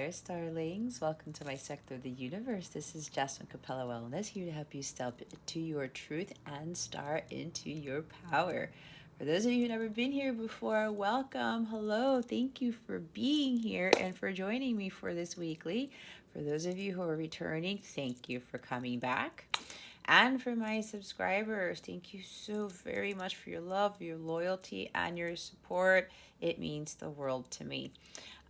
there, starlings. Welcome to my sector of the universe. This is Jasmine Capella Wellness, here to help you step into your truth and star into your power. For those of you who've never been here before, welcome. Hello. Thank you for being here and for joining me for this weekly. For those of you who are returning, thank you for coming back. And for my subscribers, thank you so very much for your love, your loyalty, and your support. It means the world to me.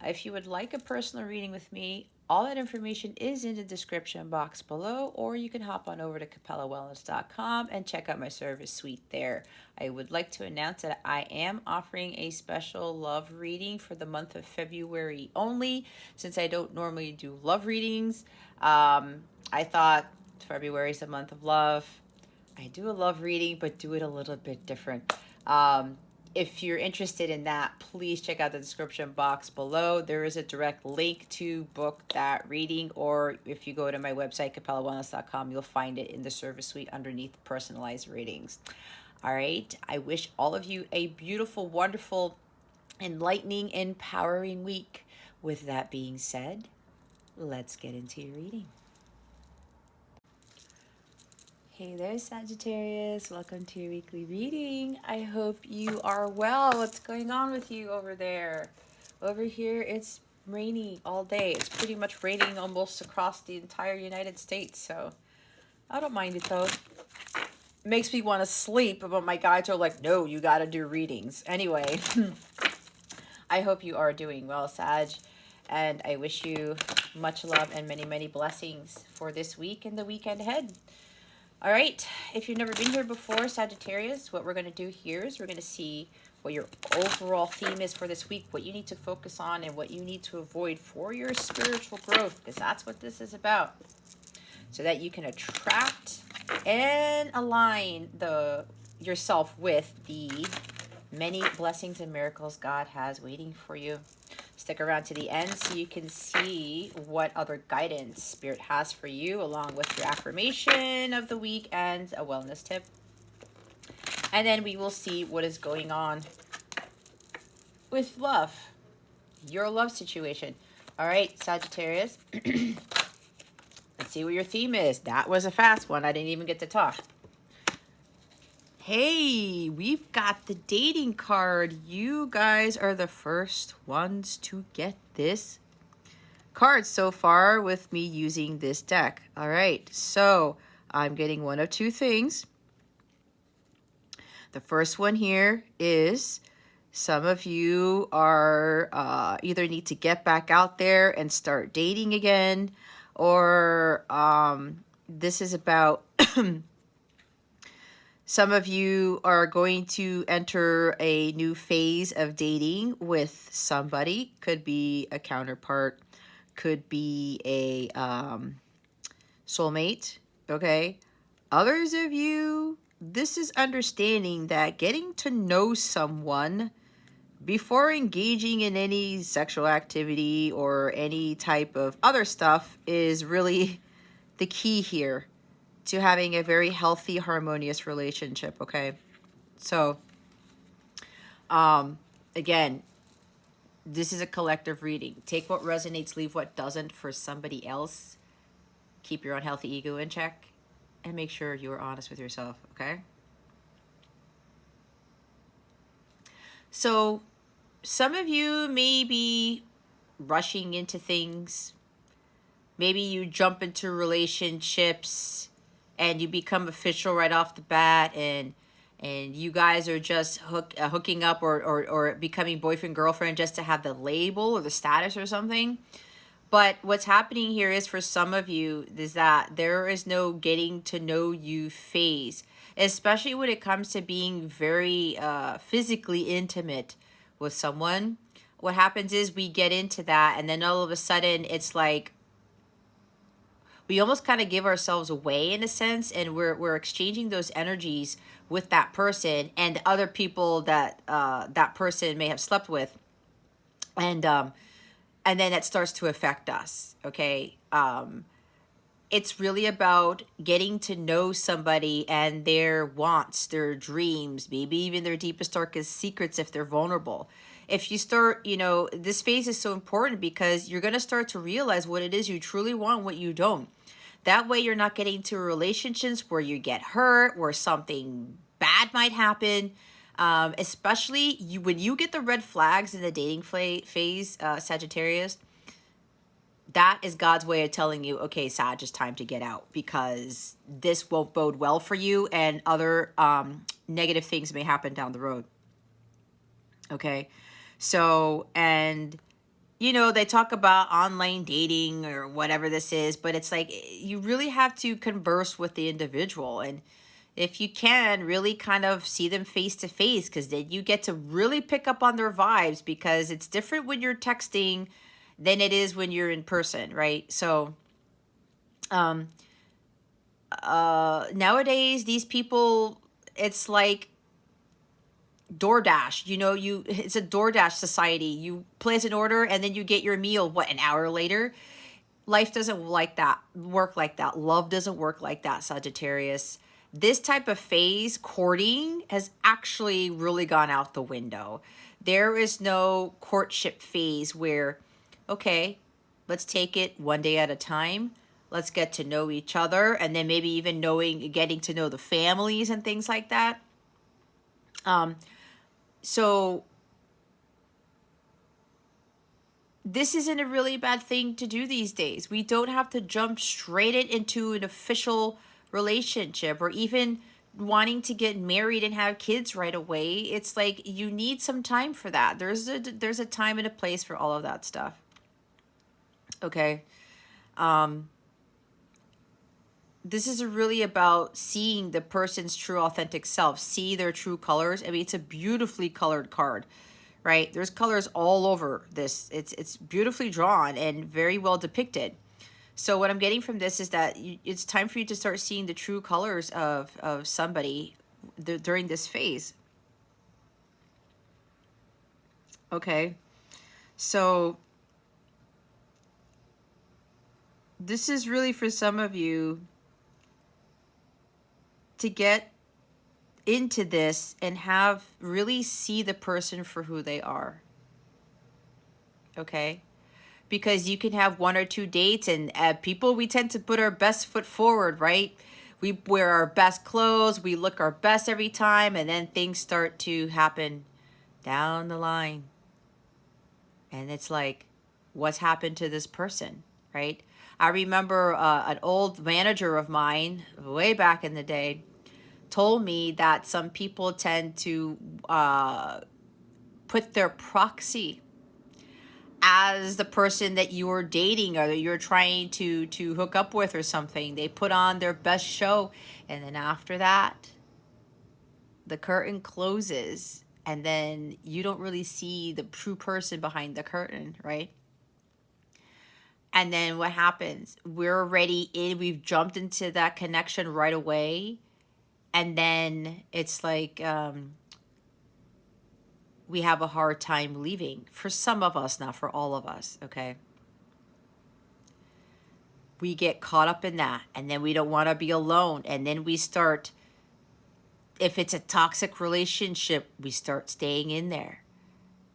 If you would like a personal reading with me, all that information is in the description box below, or you can hop on over to capellawellness.com and check out my service suite there. I would like to announce that I am offering a special love reading for the month of February only, since I don't normally do love readings. I thought February is the month of love. I do a love reading, but do it a little bit different. If you're interested in that, please check out the description box below. There is a direct link to book that reading, or if you go to my website, capellawellness.com, you'll find it in the service suite underneath personalized readings. All right. I wish all of you a beautiful, wonderful, enlightening, empowering week. With that being said, let's get into your reading. Hey there, Sagittarius. Welcome to your weekly reading. I hope you are well. What's going on with you over there? Over here, it's rainy all day. It's pretty much raining almost across the entire United States, so I don't mind it though. It makes me want to sleep, but my guides are like, no, you got to do readings. Anyway, I hope you are doing well, Sag, and I wish you much love and many, many blessings for this week and the weekend ahead. All right, if you've never been here before, Sagittarius, what we're going to do here is we're going to see what your overall theme is for this week, what you need to focus on and what you need to avoid for your spiritual growth, because that's what this is about, so that you can attract and align yourself with the many blessings and miracles God has waiting for you. Stick around to the end so you can see what other guidance Spirit has for you, along with your affirmation of the week and a wellness tip. And then we will see what is going on with love, your love situation. All right, Sagittarius, let's see what your theme is. That was a fast one. I didn't even get to talk. Hey, we've got the dating card. You guys are the first ones to get this card so far with me using this deck. All right, so I'm getting one of two things. The first one here is some of you are either need to get back out there and start dating again, or this is about some of you are going to enter a new phase of dating with somebody. Could be a counterpart, could be a soulmate, okay? Others of you, this is understanding that getting to know someone before engaging in any sexual activity or any type of other stuff is really the key here to having a very healthy, harmonious relationship, okay? So, again, this is a collective reading. Take what resonates, leave what doesn't for somebody else. Keep your unhealthy ego in check and make sure you are honest with yourself, okay? So, some of you may be rushing into things. Maybe you jump into relationships and you become official right off the bat, and you guys are just hooking up or becoming boyfriend, girlfriend just to have the label or the status or something. But what's happening here is, for some of you, is that there is no getting to know you phase, especially when it comes to being very physically intimate with someone. What happens is we get into that, and then all of a sudden it's like we almost kind of give ourselves away in a sense, and we're exchanging those energies with that person and other people that that person may have slept with, and then that starts to affect us, okay? it's really about getting to know somebody and their wants, their dreams, maybe even their deepest, darkest secrets if they're vulnerable. If you start, this phase is so important because you're going to start to realize what it is you truly want, what you don't. That way, you're not getting into relationships where you get hurt, where something bad might happen. Especially when you get the red flags in the dating phase, Sagittarius, that is God's way of telling you, okay, Sag, it's time to get out because this won't bode well for you and other negative things may happen down the road. Okay. So, and, they talk about online dating or whatever this is, but it's like you really have to converse with the individual. And if you can, really kind of see them face to face, because then you get to really pick up on their vibes, because it's different when you're texting than it is when you're in person, right? So nowadays, these people, it's like DoorDash, it's a DoorDash society. You place an order and then you get your meal, an hour later? Life doesn't work like that. Love doesn't work like that, Sagittarius. This type of phase, courting, has actually really gone out the window. There is no courtship phase where, okay, let's take it one day at a time. Let's get to know each other, and then maybe even getting to know the families and things like that. So this isn't a really bad thing to do these days. We don't have to jump straight into an official relationship or even wanting to get married and have kids right away. It's like you need some time for that. There's a time and a place for all of that stuff. Okay. This is really about seeing the person's true authentic self, see their true colors. I mean, it's a beautifully colored card, right? There's colors all over this. It's beautifully drawn and very well depicted. So what I'm getting from this is that it's time for you to start seeing the true colors of somebody during this phase. Okay. So this is really for some of you to get into this and really see the person for who they are. Okay? Because you can have one or two dates, and people, we tend to put our best foot forward, right? We wear our best clothes, we look our best every time, and then things start to happen down the line. And it's like, what's happened to this person, right? I remember an old manager of mine way back in the day told me that some people tend to put their proxy as the person that you're dating or that you're trying to hook up with or something. They put on their best show, and then after that, the curtain closes, and then you don't really see the true person behind the curtain, right? And then what happens? We're already we've jumped into that connection right away. And then it's like we have a hard time leaving. For some of us, not for all of us, okay? We get caught up in that, and then we don't want to be alone. And then we start, if it's a toxic relationship, we start staying in there.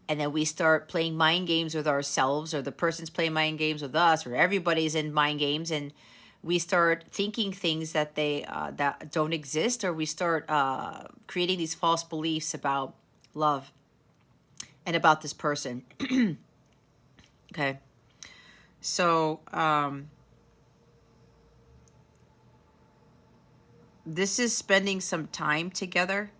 And then we start playing mind games with ourselves, or the person's playing mind games with us, or everybody's in mind games, and we start thinking things that that don't exist, or we start creating these false beliefs about love and about this person. Okay. So this is spending some time together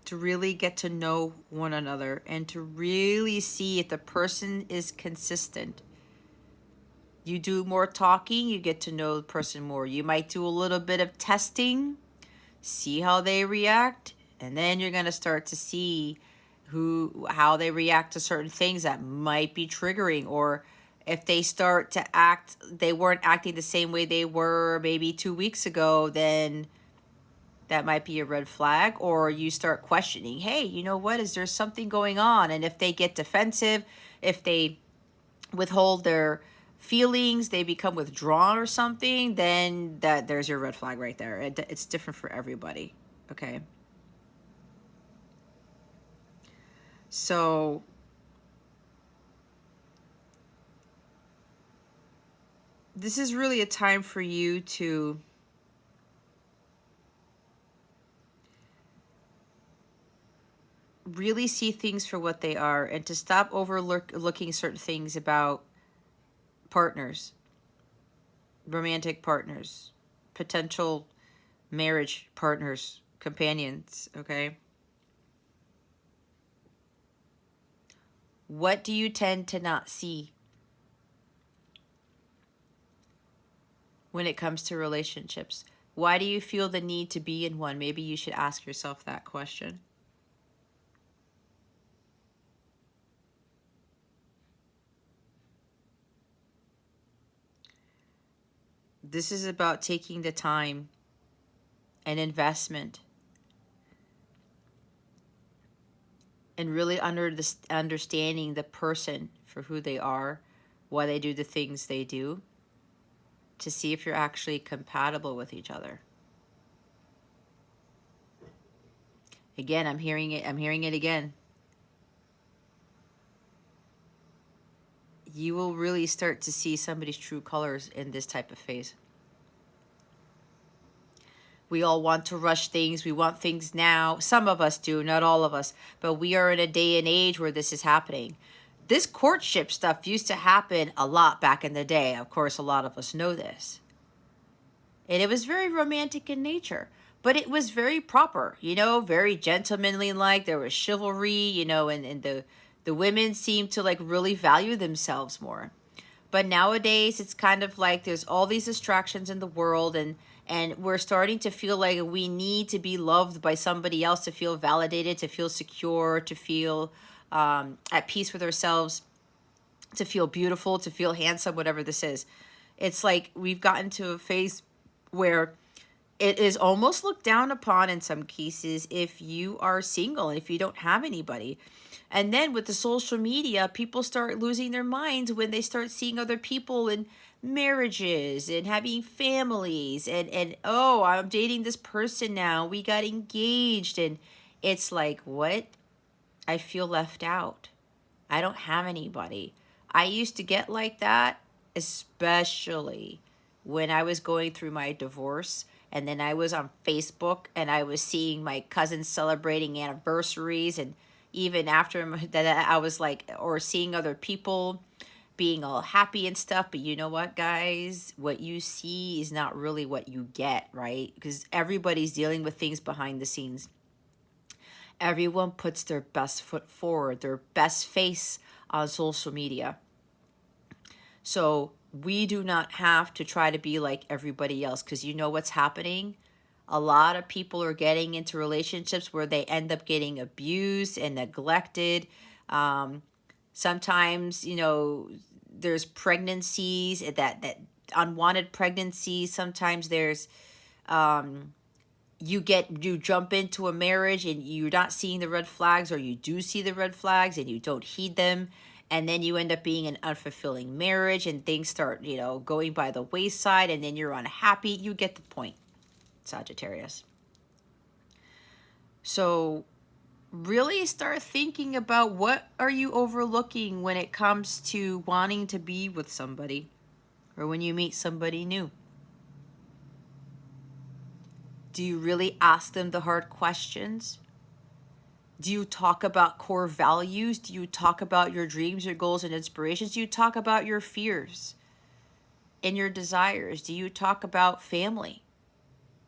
to really get to know one another and to really see if the person is consistent. You do more talking, you get to know the person more. You might do a little bit of testing, see how they react, and then you're going to start to see how they react to certain things that might be triggering, or if they start to act, they weren't acting the same way they were maybe 2 weeks ago, then that might be a red flag. Or you start questioning, hey, you know what, is there something going on? And if they get defensive, if they withhold their feelings, they become withdrawn or something, then there's your red flag right there. It's different for everybody, okay? So this is really a time for you to really see things for what they are and to stop overlooking certain things about partners, romantic partners, potential marriage partners, companions, okay? What do you tend to not see when it comes to relationships? Why do you feel the need to be in one? Maybe you should ask yourself that question. This is about taking the time and investment and really understanding the person for who they are, why they do the things they do, to see if you're actually compatible with each other. Again, I'm hearing it again. You will really start to see somebody's true colors in this type of phase. We all want to rush things. We want things now. Some of us do, not all of us. But we are in a day and age where this is happening. This courtship stuff used to happen a lot back in the day. Of course, a lot of us know this. And it was very romantic in nature. But it was very proper, you know, very gentlemanly like. There was chivalry, you know, and the women seemed to like really value themselves more. But nowadays, it's kind of like there's all these distractions in the world, and we're starting to feel like we need to be loved by somebody else to feel validated, to feel secure, to feel at peace with ourselves, to feel beautiful, to feel handsome, whatever this is. It's like we've gotten to a phase where it is almost looked down upon in some cases if you are single and if you don't have anybody. And then with the social media, people start losing their minds when they start seeing other people in marriages and having families and oh, I'm dating this person now. We got engaged, and it's like, what? I feel left out. I don't have anybody. I used to get like that, especially when I was going through my divorce. And then I was on Facebook and I was seeing my cousins celebrating anniversaries. And even after that, I was like, or seeing other people being all happy and stuff. But you know what, guys? What you see is not really what you get, right? Because everybody's dealing with things behind the scenes. Everyone puts their best foot forward, their best face on social media. So we do not have to try to be like everybody else, because you know what's happening? A lot of people are getting into relationships where they end up getting abused and neglected. Sometimes, you know, there's pregnancies that unwanted pregnancies. Sometimes there's you jump into a marriage and you're not seeing the red flags, or you do see the red flags and you don't heed them, and then you end up being an unfulfilling marriage and things start, you know, going by the wayside, and then you're unhappy. You get the point, Sagittarius. So really start thinking about what are you overlooking when it comes to wanting to be with somebody, or when you meet somebody new. Do you really ask them the hard questions? Do you talk about core values? Do you talk about your dreams, your goals, and inspirations? Do you talk about your fears and your desires? Do you talk about family?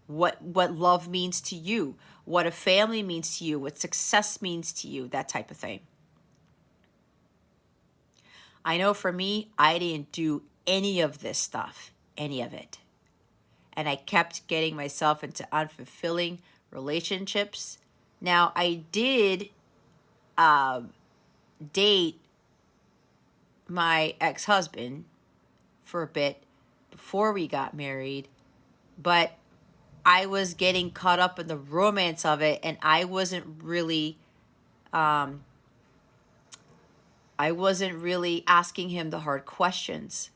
What love means to you? What a family means to you? What success means to you? That type of thing. I know for me, I didn't do any of this stuff, any of it. And I kept getting myself into unfulfilling relationships. Now, I did date my ex-husband for a bit before we got married, but I was getting caught up in the romance of it, and I wasn't really asking him the hard questions.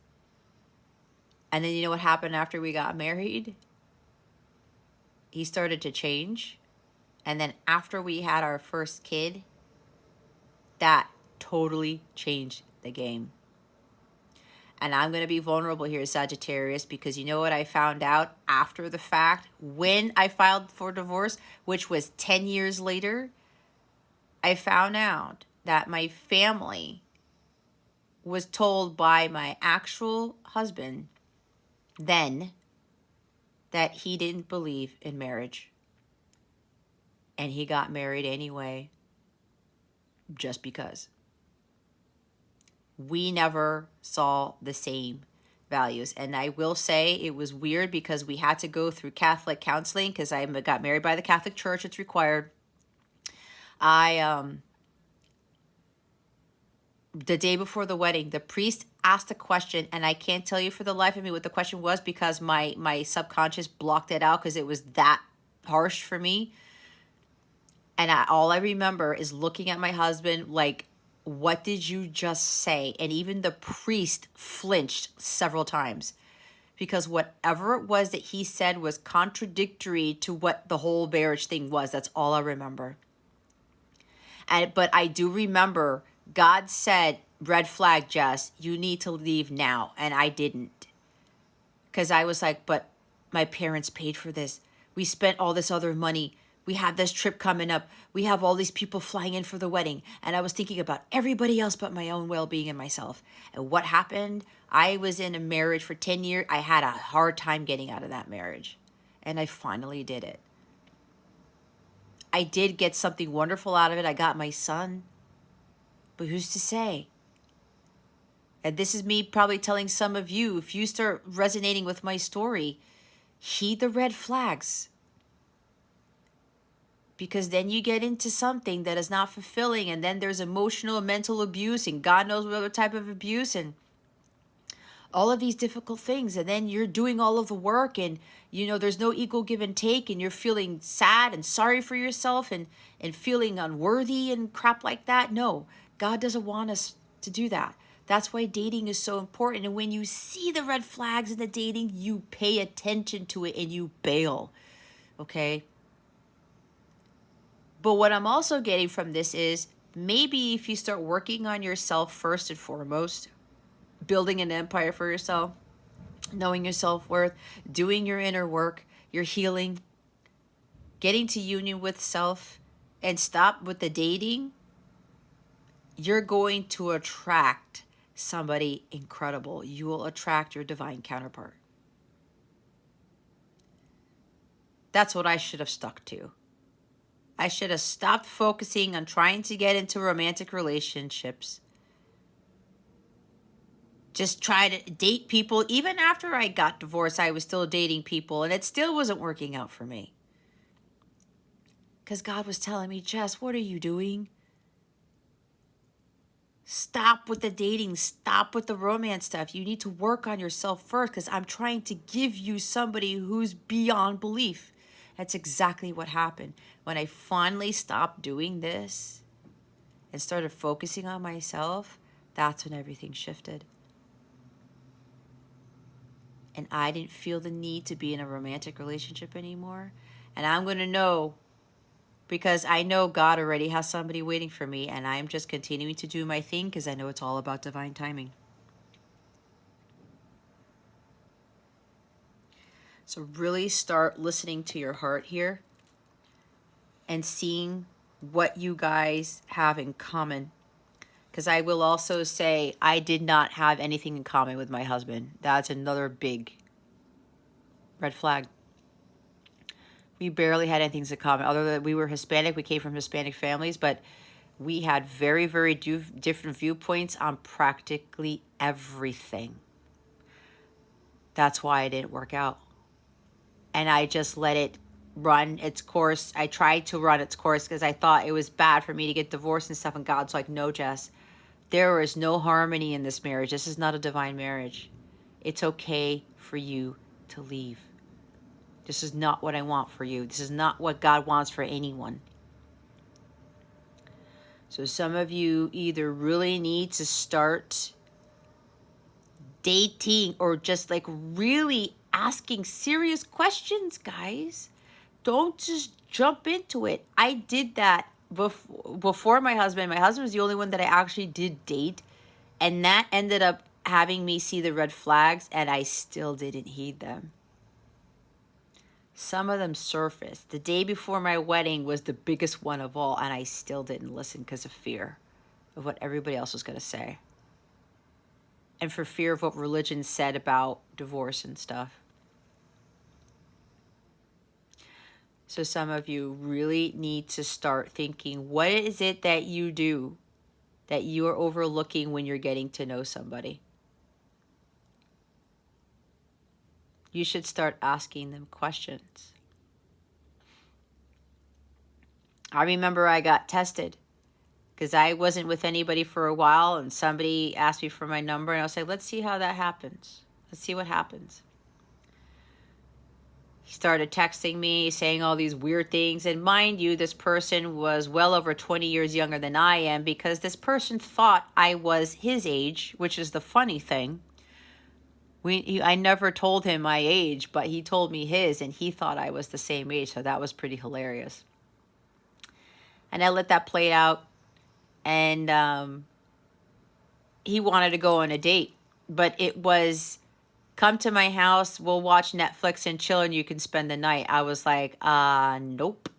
And then you know what happened after we got married? He started to change. And then after we had our first kid, that totally changed the game. And I'm going to be vulnerable here, Sagittarius, because you know what I found out after the fact when I filed for divorce, which was 10 years later? I found out that my family was told by my actual husband then that he didn't believe in marriage. And he got married anyway, just because. We never saw the same values. And I will say it was weird because we had to go through Catholic counseling because I got married by the Catholic Church. It's required. The day before the wedding, the priest asked a question, and I can't tell you for the life of me what the question was because my subconscious blocked it out because it was that harsh for me. And all I remember is looking at my husband like, what did you just say? And even the priest flinched several times because whatever it was that he said was contradictory to what the whole marriage thing was. That's all I remember. But I do remember God said, red flag, Jess, you need to leave now. And I didn't. Because I was like, but my parents paid for this. We spent all this other money. We have this trip coming up. We have all these people flying in for the wedding. And I was thinking about everybody else but my own well-being and myself. And what happened? I was in a marriage for 10 years. I had a hard time getting out of that marriage. And I finally did it. I did get something wonderful out of it. I got my son. But who's to say? And this is me probably telling some of you, if you start resonating with my story, heed the red flags. Because then you get into something that is not fulfilling, and then there's emotional and mental abuse, and God knows what other type of abuse, and all of these difficult things. And then you're doing all of the work, and there's no equal give and take, and you're feeling sad and sorry for yourself and feeling unworthy and crap like that. No, God doesn't want us to do that. That's why dating is so important. And when you see the red flags in the dating, you pay attention to it and you bail. Okay? But what I'm also getting from this is maybe if you start working on yourself first and foremost, building an empire for yourself, knowing your self-worth, doing your inner work, your healing, getting to union with self, and stop with the dating, you're going to attract somebody incredible. You will attract your divine counterpart. That's what I should have stuck to. I should have stopped focusing on trying to get into romantic relationships. Just try to date people. Even after I got divorced, I was still dating people, and it still wasn't working out for me. Because God was telling me, Jess, what are you doing? Stop with the dating. Stop with the romance stuff. You need to work on yourself first because I'm trying to give you somebody who's beyond belief. That's exactly what happened. When I finally stopped doing this and started focusing on myself, that's when everything shifted. And I didn't feel the need to be in a romantic relationship anymore. And I'm going to know because I know God already has somebody waiting for me, and I'm just continuing to do my thing because I know it's all about divine timing. So really start listening to your heart here and seeing what you guys have in common. Because I will also say I did not have anything in common with my husband. That's another big red flag. We barely had anything in common other than we were Hispanic. We came from Hispanic families, but we had very, very different viewpoints on practically everything. That's why it didn't work out. And I just let it run its course. I tried to run its course because I thought it was bad for me to get divorced and stuff. And God's like, no, Jess, there is no harmony in this marriage. This is not a divine marriage. It's okay for you to leave. This is not what I want for you. This is not what God wants for anyone. So some of you either really need to start dating or just like really asking serious questions, guys. Don't just jump into it. I did that before my husband. My husband was the only one that I actually did date. And that ended up having me see the red flags, and I still didn't heed them. Some of them surfaced. The day before my wedding was the biggest one of all, and I still didn't listen because of fear of what everybody else was going to say. And for fear of what religion said about divorce and stuff. So some of you really need to start thinking, what is it that you do that you are overlooking when you're getting to know somebody? You should start asking them questions. I remember I got tested because I wasn't with anybody for a while, and somebody asked me for my number, and I was like, let's see how that happens. Let's see what happens. He started texting me, saying all these weird things. And mind you, this person was well over 20 years younger than I am, because this person thought I was his age, which is the funny thing. I never told him my age, but he told me his, and he thought I was the same age. So that was pretty hilarious. And I let that play out. And he wanted to go on a date. But it was, come to my house, we'll watch Netflix and chill, and you can spend the night. I was like, nope.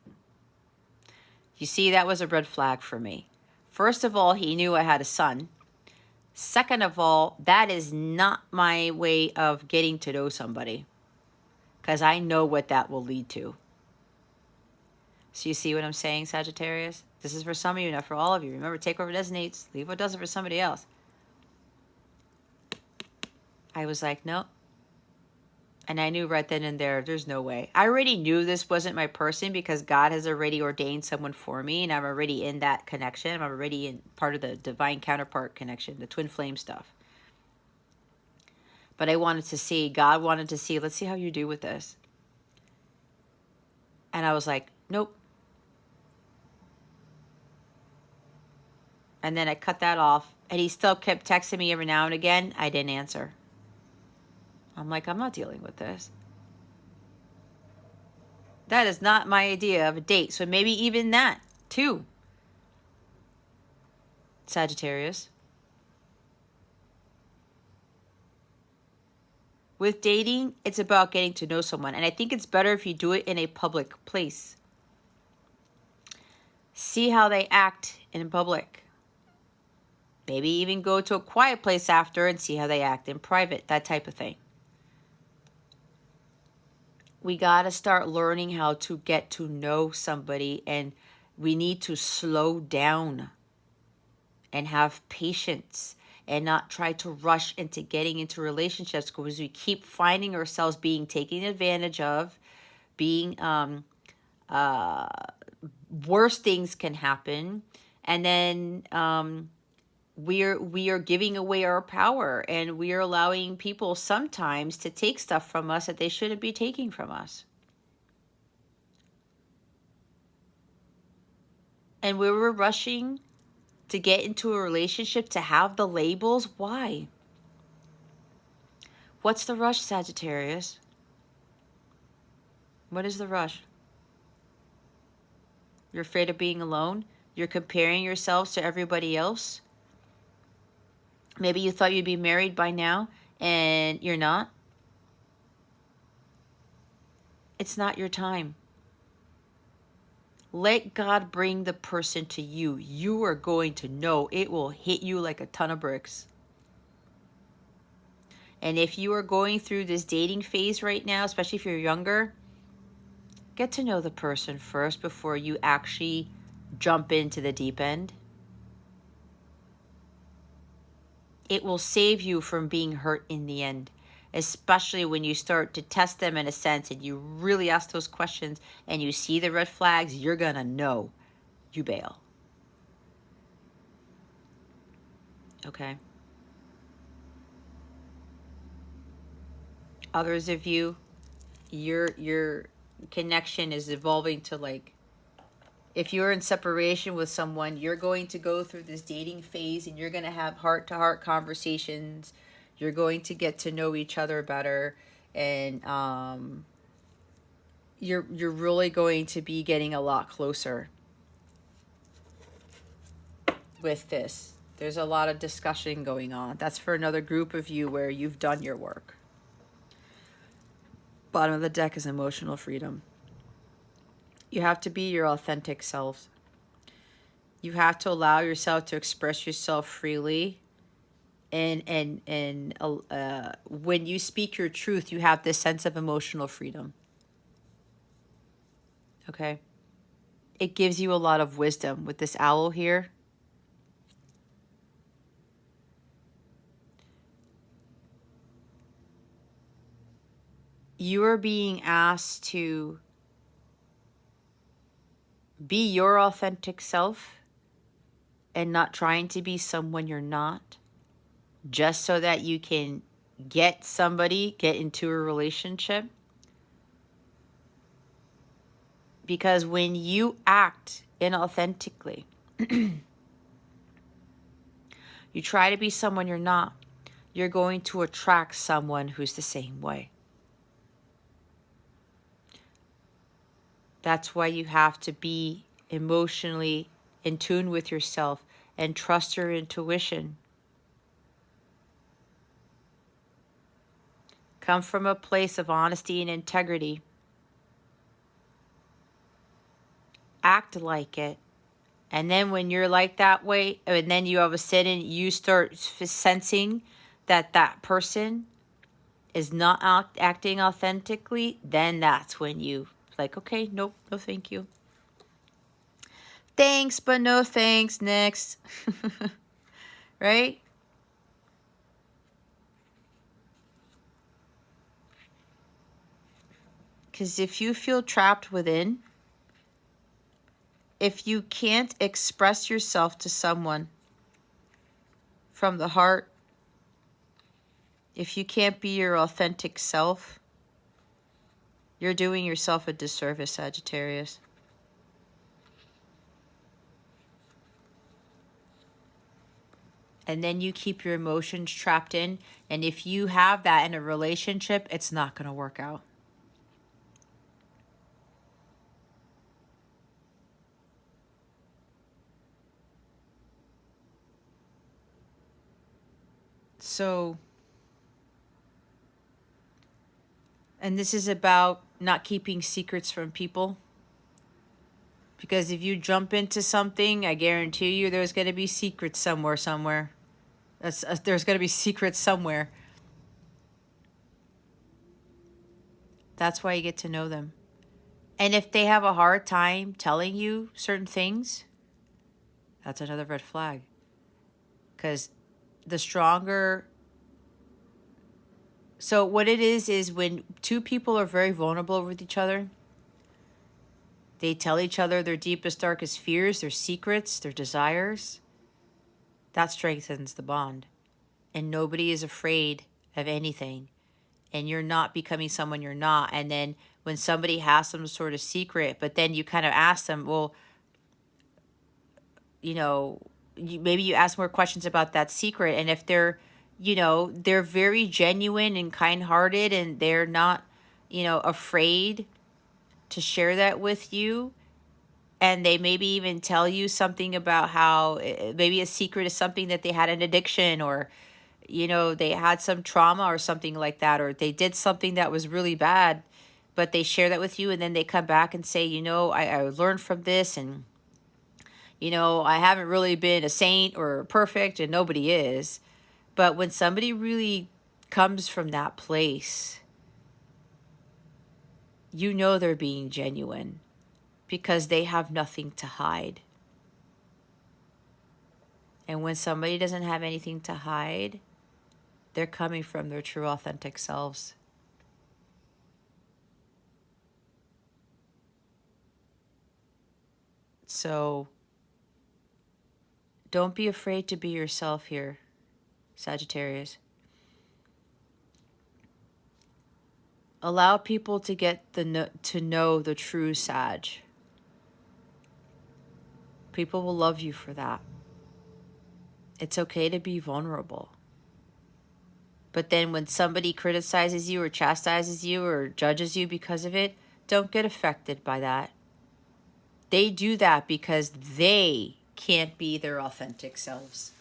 You see, that was a red flag for me. First of all, he knew I had a son. Second of all, that is not my way of getting to know somebody, because I know what that will lead to. So you see what I'm saying, Sagittarius? This is for some of you, not for all of you. Remember, take what resonates, leave what doesn't for somebody else. I was like, no. And I knew right then and there, there's no way. I already knew this wasn't my person, because God has already ordained someone for me, and I'm already in that connection. I'm already in part of the divine counterpart connection, the twin flame stuff. But I wanted to see, God wanted to see, let's see how you do with this. And I was like, nope. And then I cut that off, and he still kept texting me every now and again. I didn't answer. I'm like, I'm not dealing with this. That is not my idea of a date. So maybe even that, too. Sagittarius. With dating, it's about getting to know someone. And I think it's better if you do it in a public place. See how they act in public. Maybe even go to a quiet place after and see how they act in private. That type of thing. We got to start learning how to get to know somebody, and we need to slow down and have patience and not try to rush into getting into relationships, because we keep finding ourselves being taken advantage of, being worse things can happen, and then we are giving away our power, and we are allowing people sometimes to take stuff from us that they shouldn't be taking from us. And we were rushing to get into a relationship to have the labels. Why? What's the rush, Sagittarius? What is the rush? You're afraid of being alone? You're comparing yourselves to everybody else? Maybe you thought you'd be married by now, and you're not. It's not your time. Let God bring the person to you. You are going to know it will hit you like a ton of bricks. And if you are going through this dating phase right now, especially if you're younger, get to know the person first before you actually jump into the deep end. It will save you from being hurt in the end, especially when you start to test them in a sense and you really ask those questions and you see the red flags. You're going to know. You bail. Okay? Others of you, your connection is evolving to, like, if you're in separation with someone, you're going to go through this dating phase and you're going to have heart-to-heart conversations. You're going to get to know each other better, and you're really going to be getting a lot closer with this. There's a lot of discussion going on. That's for another group of you where you've done your work. Bottom of the deck is emotional freedom. You have to be your authentic self. You have to allow yourself to express yourself freely. And when you speak your truth, you have this sense of emotional freedom. Okay? It gives you a lot of wisdom with this owl here. You are being asked to be your authentic self and not trying to be someone you're not, just so that you can get into a relationship. Because when you act inauthentically, you try to be someone you're not, you're going to attract someone who's the same way. That's why you have to be emotionally in tune with yourself and trust your intuition. Come from a place of honesty and integrity. Act like it. And then when you're like that way, and then you all of a sudden you start sensing that that person is not acting authentically, then that's when you like, okay, nope, no thank you. Thanks, but no thanks. Next. Right? Because if you feel trapped within, if you can't express yourself to someone from the heart, if you can't be your authentic self, you're doing yourself a disservice, Sagittarius. And then you keep your emotions trapped in. And if you have that in a relationship, it's not going to work out. So, and this is about not keeping secrets from people. Because if you jump into something, I guarantee you there's going to be secrets somewhere. There's going to be secrets somewhere. That's why you get to know them. And if they have a hard time telling you certain things, that's another red flag. Because the stronger... So what it is when two people are very vulnerable with each other, they tell each other their deepest, darkest fears, their secrets, their desires, that strengthens the bond. And nobody is afraid of anything. And you're not becoming someone you're not. And then when somebody has some sort of secret, but then you kind of ask them, well, you know, maybe you ask more questions about that secret. And if they're, you know, they're very genuine and kind-hearted and they're not, you know, afraid to share that with you. And they maybe even tell you something about how maybe a secret is something that they had an addiction, or, you know, they had some trauma or something like that, or they did something that was really bad, but they share that with you. And then they come back and say, you know, I learned from this, and, you know, I haven't really been a saint or perfect, and nobody is. But when somebody really comes from that place, you know they're being genuine because they have nothing to hide. And when somebody doesn't have anything to hide, they're coming from their true authentic selves. So don't be afraid to be yourself here, Sagittarius. Allow people to get to know the true Sag. People will love you for that. It's okay to be vulnerable. But then when somebody criticizes you or chastises you or judges you because of it, don't get affected by that. They do that because they can't be their authentic selves.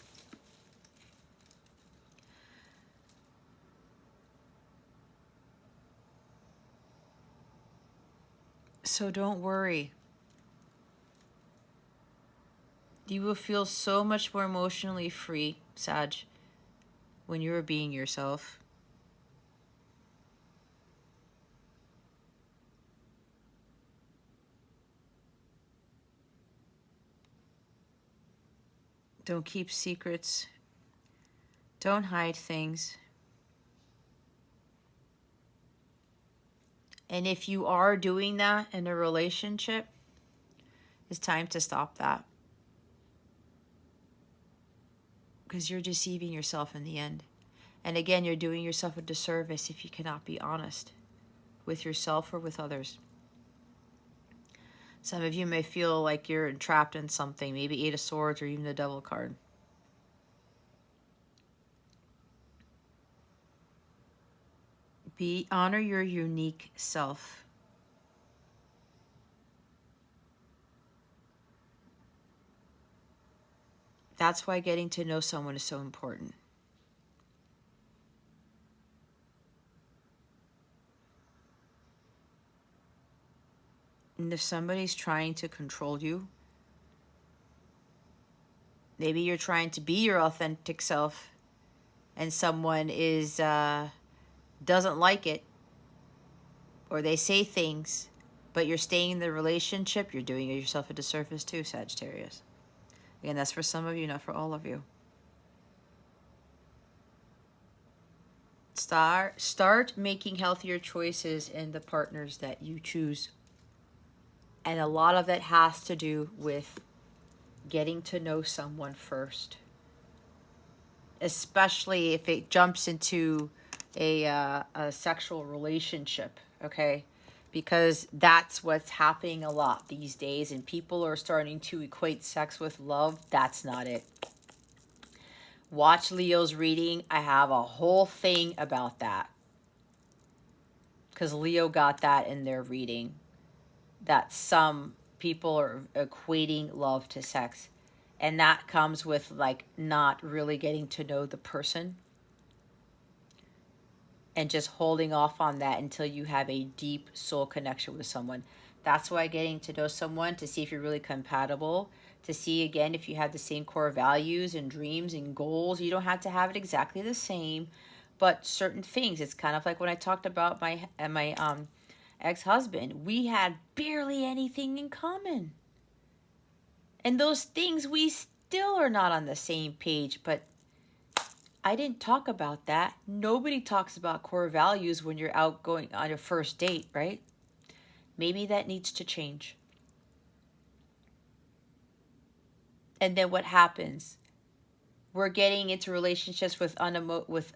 So don't worry. You will feel so much more emotionally free, Sag, when you are being yourself. Don't keep secrets. Don't hide things. And if you are doing that in a relationship, it's time to stop that. Because you're deceiving yourself in the end. And again, you're doing yourself a disservice if you cannot be honest with yourself or with others. Some of you may feel like you're entrapped in something, maybe Eight of Swords or even the Devil card. Honor your unique self. That's why getting to know someone is so important. And if somebody's trying to control you, maybe you're trying to be your authentic self and someone doesn't like it, or they say things, but you're staying in the relationship, you're doing yourself a disservice too, Sagittarius. Again, that's for some of you, not for all of you. Start making healthier choices in the partners that you choose. And a lot of it has to do with getting to know someone first. Especially if it jumps into a sexual relationship, okay? Because that's what's happening a lot these days, and people are starting to equate sex with love. That's not it. Watch Leo's reading. I have a whole thing about that. Because Leo got that in their reading. That some people are equating love to sex. And that comes with like not really getting to know the person. And just holding off on that until you have a deep soul connection with someone. That's why getting to know someone to see if you're really compatible, to see again if you have the same core values and dreams and goals. You don't have to have it exactly the same, but certain things. It's kind of like when I talked about my ex-husband. We had barely anything in common. And those things we still are not on the same page, but I didn't talk about that. Nobody talks about core values when you're out going on a first date, right? Maybe that needs to change. And then what happens? We're getting into relationships with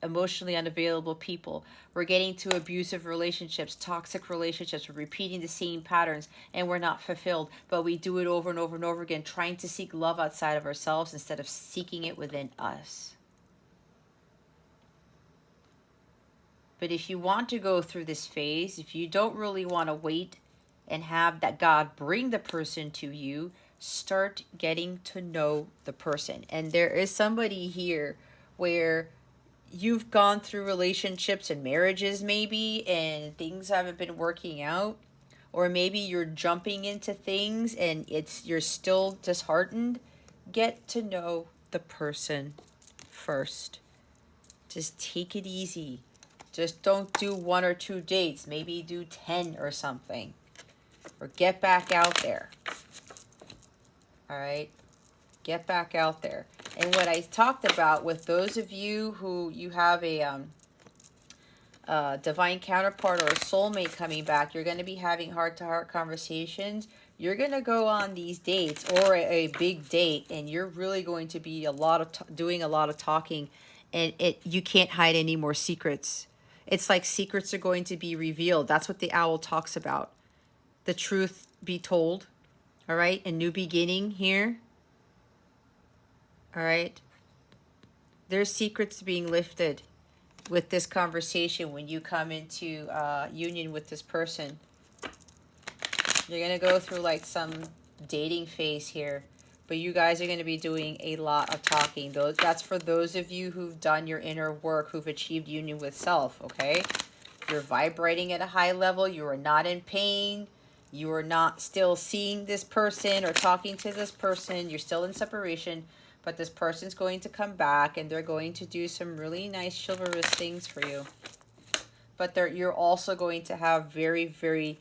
emotionally unavailable people. We're getting to abusive relationships, toxic relationships. We're repeating the same patterns and we're not fulfilled. But we do it over and over and over again, trying to seek love outside of ourselves instead of seeking it within us. But if you want to go through this phase, if you don't really want to wait and have that God bring the person to you, start getting to know the person. And there is somebody here where you've gone through relationships and marriages maybe, and things haven't been working out. Or maybe you're jumping into things and you're still disheartened. Get to know the person first. Just take it easy. Just don't do 1 or 2 dates. Maybe do 10 or something. Or get back out there. All right? Get back out there. And what I talked about with those of you who you have a divine counterpart or a soulmate coming back, you're going to be having heart-to-heart conversations. You're going to go on these dates or a big date, and you're really going to be doing a lot of talking, and you can't hide any more secrets. It's like secrets are going to be revealed. That's what the owl talks about. The truth be told. All right? A new beginning here. All right? There's secrets being lifted. with this conversation, when you come into union with this person, you're going to go through like some dating phase here. But you guys are going to be doing a lot of talking. That's for those of you who've done your inner work, who've achieved union with self, okay? You're vibrating at a high level. You are not in pain. You are not still seeing this person or talking to this person. You're still in separation. But this person's going to come back and they're going to do some really nice chivalrous things for you. But you're also going to have very, very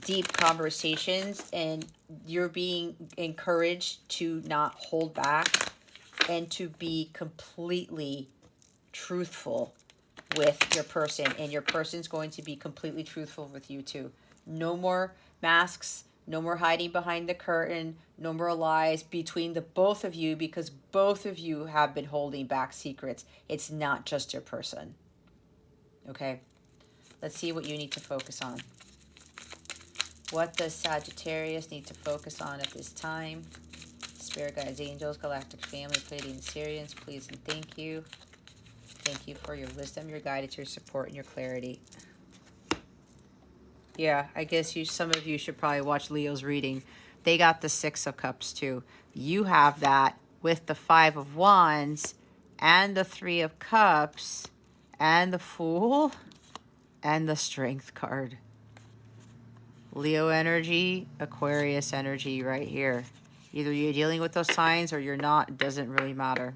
deep conversations, and you're being encouraged to not hold back and to be completely truthful with your person, and your person's going to be completely truthful with you too. No more masks, no more hiding behind the curtain, no more lies between the both of you, because both of you have been holding back secrets. It's not just your person. Okay, let's see what you need to focus on. What does Sagittarius need to focus on at this time? Spirit guides, angels, galactic family, Pleiadian Sirians, please and thank you. Thank you for your wisdom, your guidance, your support, and your clarity. Yeah, I guess some of you should probably watch Leo's reading. They got the Six of Cups too. You have that with the Five of Wands and the Three of Cups and the Fool and the Strength card. Leo energy, Aquarius energy right here. Either you're dealing with those signs or you're not. It doesn't really matter.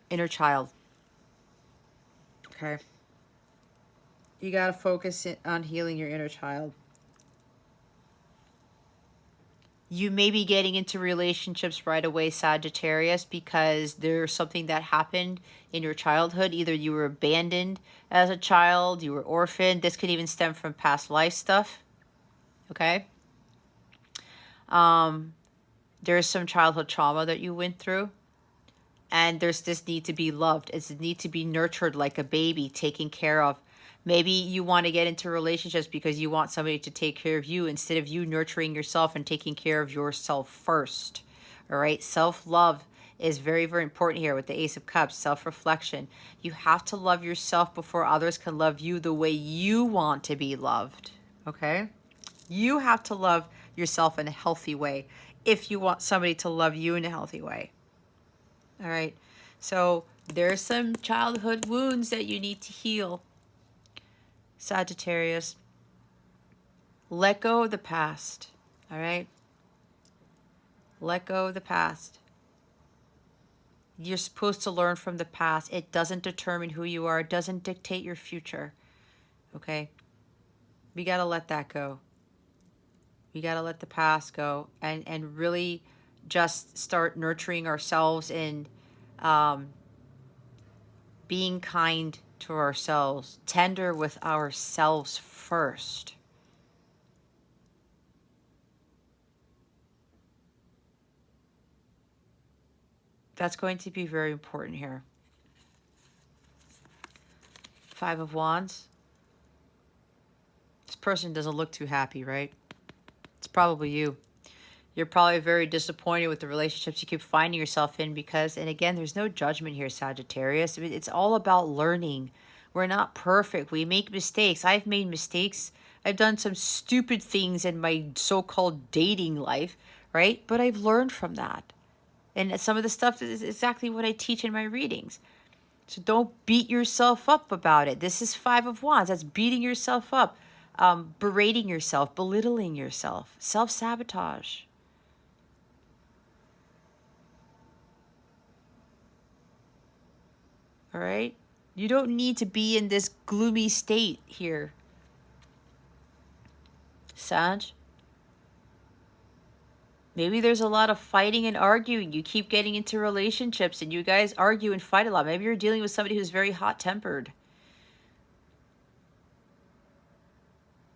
Inner child. Okay. You got to focus on healing your inner child. You may be getting into relationships right away, Sagittarius, because there's something that happened in your childhood. Either you were abandoned as a child, you were orphaned. This could even stem from past life stuff. Okay? There's some childhood trauma that you went through. And there's this need to be loved. It's a need to be nurtured like a baby, taken care of. Maybe you want to get into relationships because you want somebody to take care of you instead of you nurturing yourself and taking care of yourself first. All right. Self-love is very, very important here with the Ace of Cups. Self-reflection. You have to love yourself before others can love you the way you want to be loved. Okay. You have to love yourself in a healthy way if you want somebody to love you in a healthy way. All right. So there's some childhood wounds that you need to heal. Sagittarius, let go of the past, all right? Let go of the past. You're supposed to learn from the past. It doesn't determine who you are. It doesn't dictate your future, okay? We got to let that go. We got to let the past go and really just start nurturing ourselves and being kind to ourselves, tender with ourselves first. That's going to be very important here. Five of Wands. This person doesn't look too happy, right? It's probably you. You're probably very disappointed with the relationships you keep finding yourself in because, and again, there's no judgment here, Sagittarius. I mean, it's all about learning. We're not perfect. We make mistakes. I've made mistakes. I've done some stupid things in my so-called dating life, right? But I've learned from that. And some of the stuff is exactly what I teach in my readings. So don't beat yourself up about it. This is Five of Wands. That's beating yourself up, berating yourself, belittling yourself, self-sabotage. All right? You don't need to be in this gloomy state here, Sag. Maybe there's a lot of fighting and arguing. You keep getting into relationships and you guys argue and fight a lot. Maybe you're dealing with somebody who's very hot-tempered.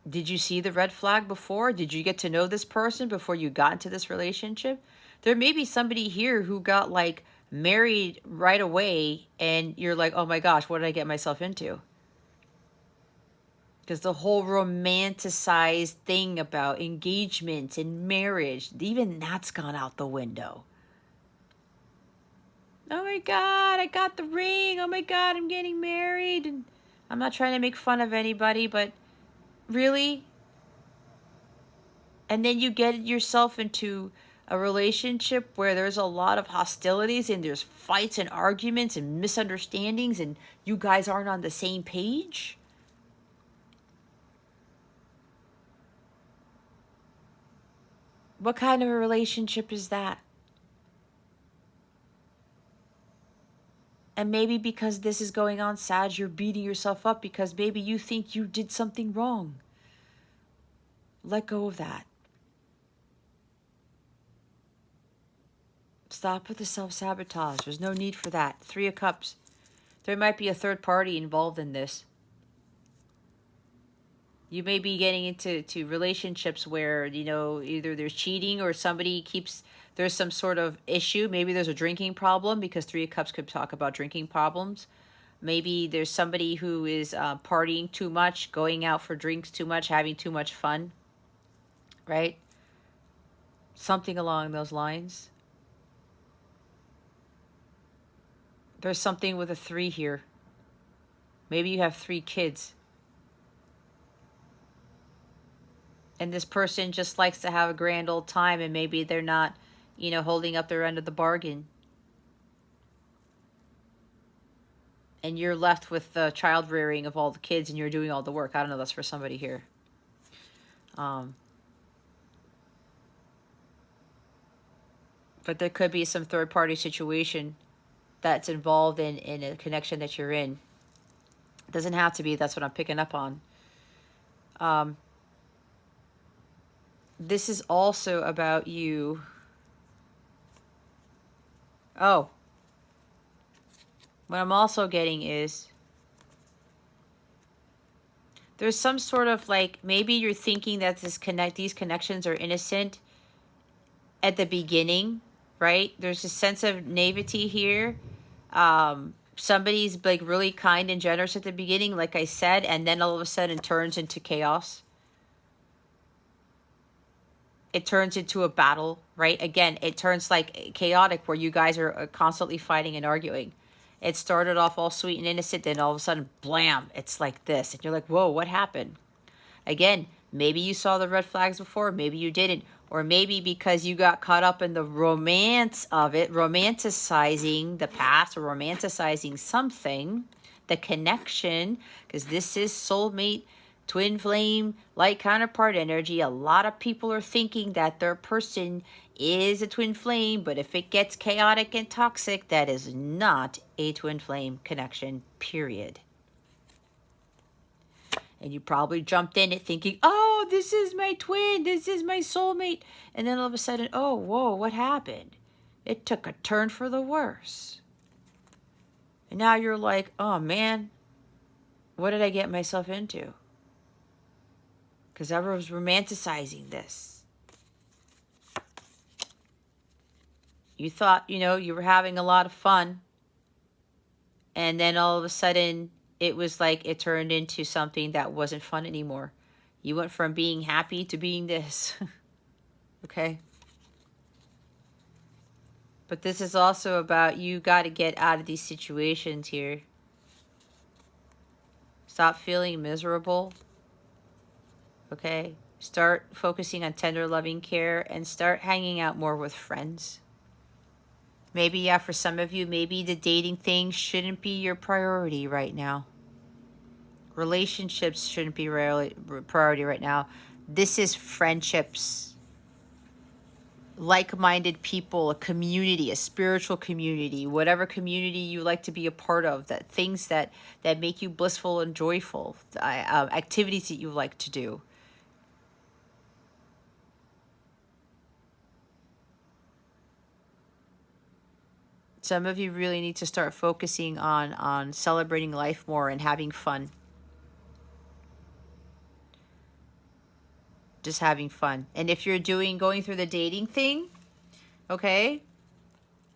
Did you see the red flag before? Did you get to know this person before you got into this relationship? There may be somebody here who got like married right away and you're like, oh my gosh, what did I get myself into? Because the whole romanticized thing about engagement and marriage, even that's gone out the window. Oh my God, I got the ring. Oh my God, I'm getting married. And I'm not trying to make fun of anybody, but really? And then you get yourself into a relationship where there's a lot of hostilities and there's fights and arguments and misunderstandings and you guys aren't on the same page? What kind of a relationship is that? And maybe because this is going on, Sag, you're beating yourself up because maybe you think you did something wrong. Let go of that. Stop with the self-sabotage. There's no need for that. 3 of Cups. There might be a third party involved in this. You may be getting into relationships where, you know, either there's cheating or somebody keeps, there's some sort of issue. Maybe there's a drinking problem because 3 of Cups could talk about drinking problems. Maybe there's somebody who is partying too much, going out for drinks too much, having too much fun, right? Something along those lines. There's something with a 3 here. Maybe you have 3 kids. And this person just likes to have a grand old time and maybe they're not, you know, holding up their end of the bargain. And you're left with the child rearing of all the kids and you're doing all the work. I don't know, that's for somebody here. But there could be some third party situation that's involved in a connection that you're in. It doesn't have to be, that's what I'm picking up on. This is also about you. Oh. What I'm also getting is there's some sort of like, maybe you're thinking that these connections are innocent at the beginning, right? There's a sense of naivety here. Somebody's like really kind and generous at the beginning, like I said, and then all of a sudden turns into chaos. It turns into a battle, right? Again, it turns like chaotic where you guys are constantly fighting and arguing. It started off all sweet and innocent, then all of a sudden, blam, it's like this. And you're like, whoa, what happened? Again, maybe you saw the red flags before, maybe you didn't. Or maybe because you got caught up in the romance of it, romanticizing the past or romanticizing something, the connection, because this is soulmate, twin flame, light counterpart energy. A lot of people are thinking that their person is a twin flame, but if it gets chaotic and toxic, that is not a twin flame connection, period. And you probably jumped in it thinking, oh, this is my twin, this is my soulmate. And then all of a sudden, oh, whoa, what happened? It took a turn for the worse. And now you're like, oh man, what did I get myself into? Because I was romanticizing this. You thought, you know, you were having a lot of fun. And then all of a sudden, it was like it turned into something that wasn't fun anymore. You went from being happy to being this. Okay? But this is also about you got to get out of these situations here. Stop feeling miserable. Okay? Start focusing on tender, loving care and start hanging out more with friends. Maybe, yeah, for some of you, maybe the dating thing shouldn't be your priority right now. Relationships shouldn't be priority right now. This is friendships. Like-minded people, a community, a spiritual community, whatever community you like to be a part of, that things that make you blissful and joyful, activities that you like to do. Some of you really need to start focusing on celebrating life more and having fun. Just having fun. And if you're going through the dating thing, okay,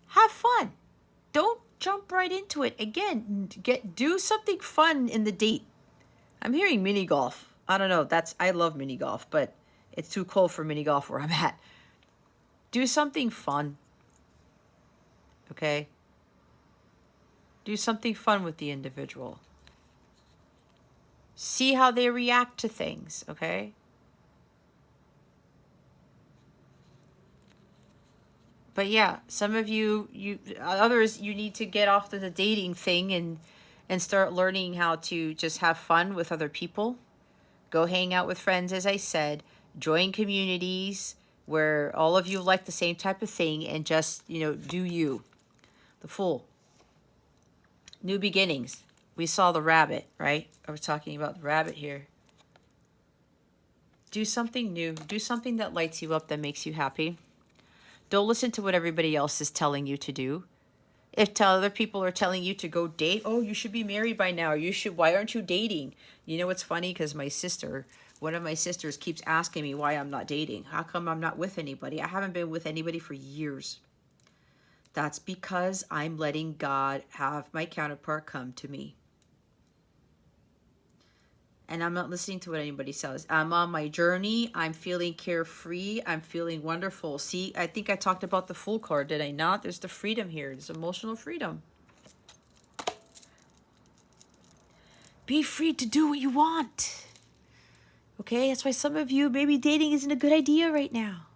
have fun. Don't jump right into it. Again, do something fun in the date. I'm hearing mini golf. I don't know. I love mini golf, but it's too cold for mini golf where I'm at. Do something fun. Okay? Do something fun with the individual. See how they react to things, okay? But yeah, some of others, you need to get off the dating thing and start learning how to just have fun with other people. Go hang out with friends, as I said. Join communities where all of you like the same type of thing, and just, do you. The Fool. New beginnings. We saw the rabbit, right? I was talking about the rabbit here. Do something new. Do something that lights you up, that makes you happy. Don't listen to what everybody else is telling you to do. If other people are telling you to go date, oh, you should be married by now. Why aren't you dating? You know what's funny? Because one of my sisters keeps asking me why I'm not dating. How come I'm not with anybody? I haven't been with anybody for years. That's because I'm letting God have my counterpart come to me. And I'm not listening to what anybody says. I'm on my journey. I'm feeling carefree. I'm feeling wonderful. See, I think I talked about the Fool card, did I not? There's the freedom here. There's emotional freedom. Be free to do what you want. Okay, that's why some of you, maybe dating isn't a good idea right now.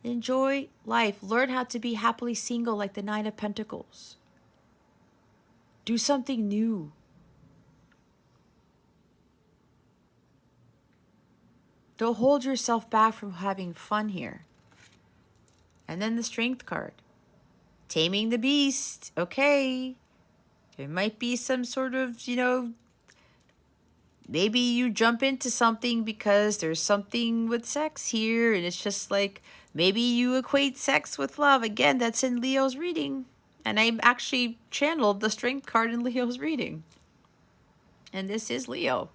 Enjoy life. Learn how to be happily single, like the Nine of Pentacles. Do something new. Don't hold yourself back from having fun here. And then the Strength card. Taming the beast. Okay. There might be some sort of, maybe you jump into something because there's something with sex here, and it's just like, maybe you equate sex with love. Again, that's in Leo's reading. And I actually channeled the Strength card in Leo's reading. And this is Leo.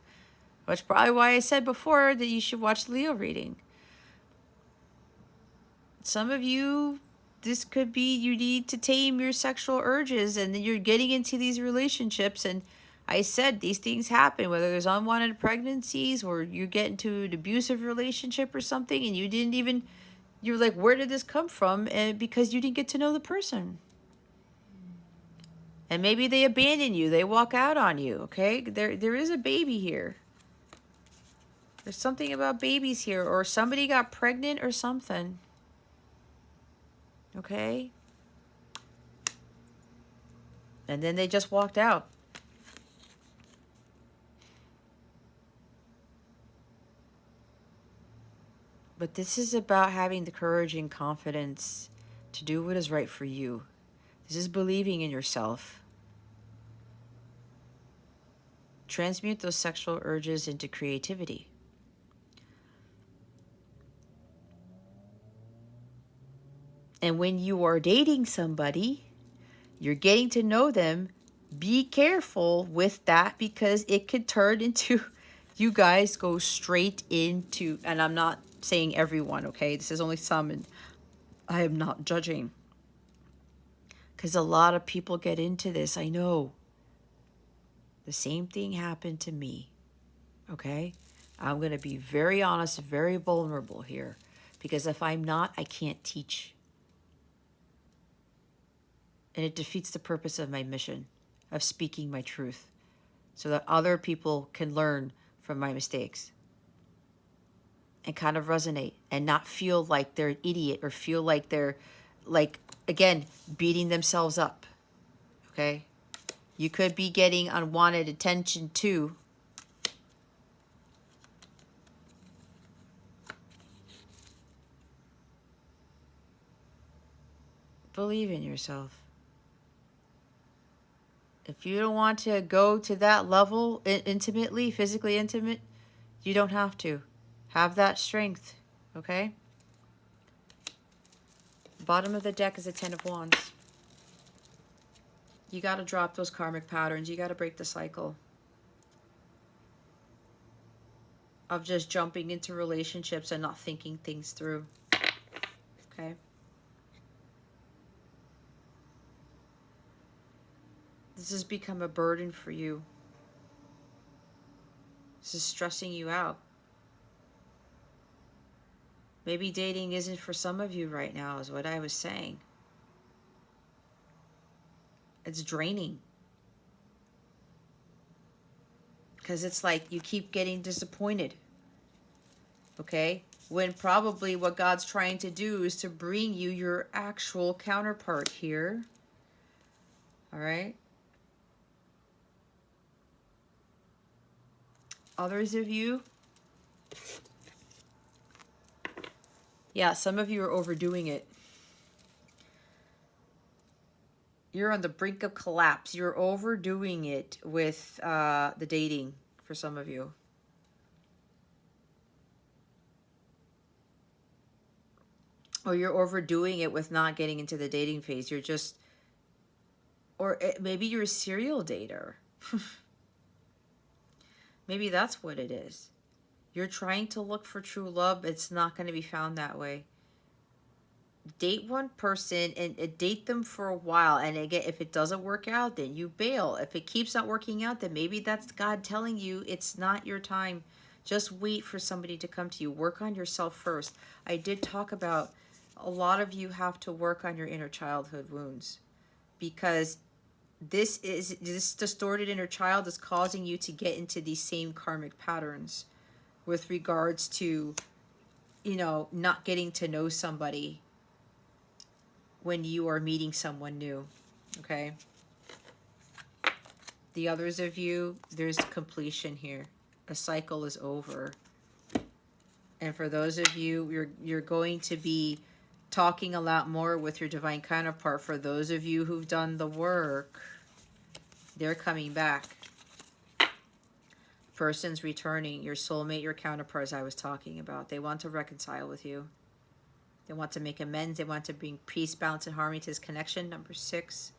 Which is probably why I said before that you should watch the Leo reading. Some of you, this could be you need to tame your sexual urges, and then you're getting into these relationships. And I said these things happen, whether there's unwanted pregnancies or you get into an abusive relationship or something, and you're like, where did this come from? And because you didn't get to know the person. And maybe they abandon you, they walk out on you, okay? There is a baby here. There's something about babies here, or somebody got pregnant or something. Okay? And then they just walked out. But this is about having the courage and confidence to do what is right for you. This is believing in yourself. Transmute those sexual urges into creativity. And when you are dating somebody, you're getting to know them, be careful with that, because it could turn into, you guys go straight into, and I'm not saying everyone, okay? This is only some, and I am not judging. Because a lot of people get into this, I know. The same thing happened to me, okay? I'm going to be very honest, very vulnerable here. Because if I'm not, I can't teach. And it defeats the purpose of my mission of speaking my truth so that other people can learn from my mistakes and kind of resonate and not feel like they're an idiot or feel like they're, like, again, beating themselves up, okay? You could be getting unwanted attention too. Believe in yourself. If you don't want to go to that level intimately, physically intimate, you don't have to. Have that strength, okay? Bottom of the deck is a Ten of Wands. You got to drop those karmic patterns. You got to break the cycle of just jumping into relationships and not thinking things through, okay? This has become a burden for you. This is stressing you out. Maybe dating isn't for some of you right now, is what I was saying. It's draining. Because it's like you keep getting disappointed. Okay? When probably what God's trying to do is to bring you your actual counterpart here. All right? Others of you, yeah, some of you are overdoing it. You're on the brink of collapse. You're overdoing it with the dating for some of you. Or you're overdoing it with not getting into the dating phase. You're just, or maybe you're a serial dater. Maybe that's what it is. You're trying to look for true love. It's not going to be found that way. Date one person and date them for a while. And again, if it doesn't work out, then you bail. If it keeps not working out, then maybe that's God telling you it's not your time. Just wait for somebody to come to you. Work on yourself first. I did talk about a lot of you have to work on your inner childhood wounds, because this distorted inner child is causing you to get into these same karmic patterns with regards to, you know, not getting to know somebody when you are meeting someone new. Okay? The others of you, there's completion here. A cycle is over. And for those of you, you're going to be talking a lot more with your divine counterpart. For those of you who've done the work, they're coming back. Person's returning, your soulmate, your counterpart, as I was talking about. They want to reconcile with you. They want to make amends. They want to bring peace, balance, and harmony to this connection. Number 6,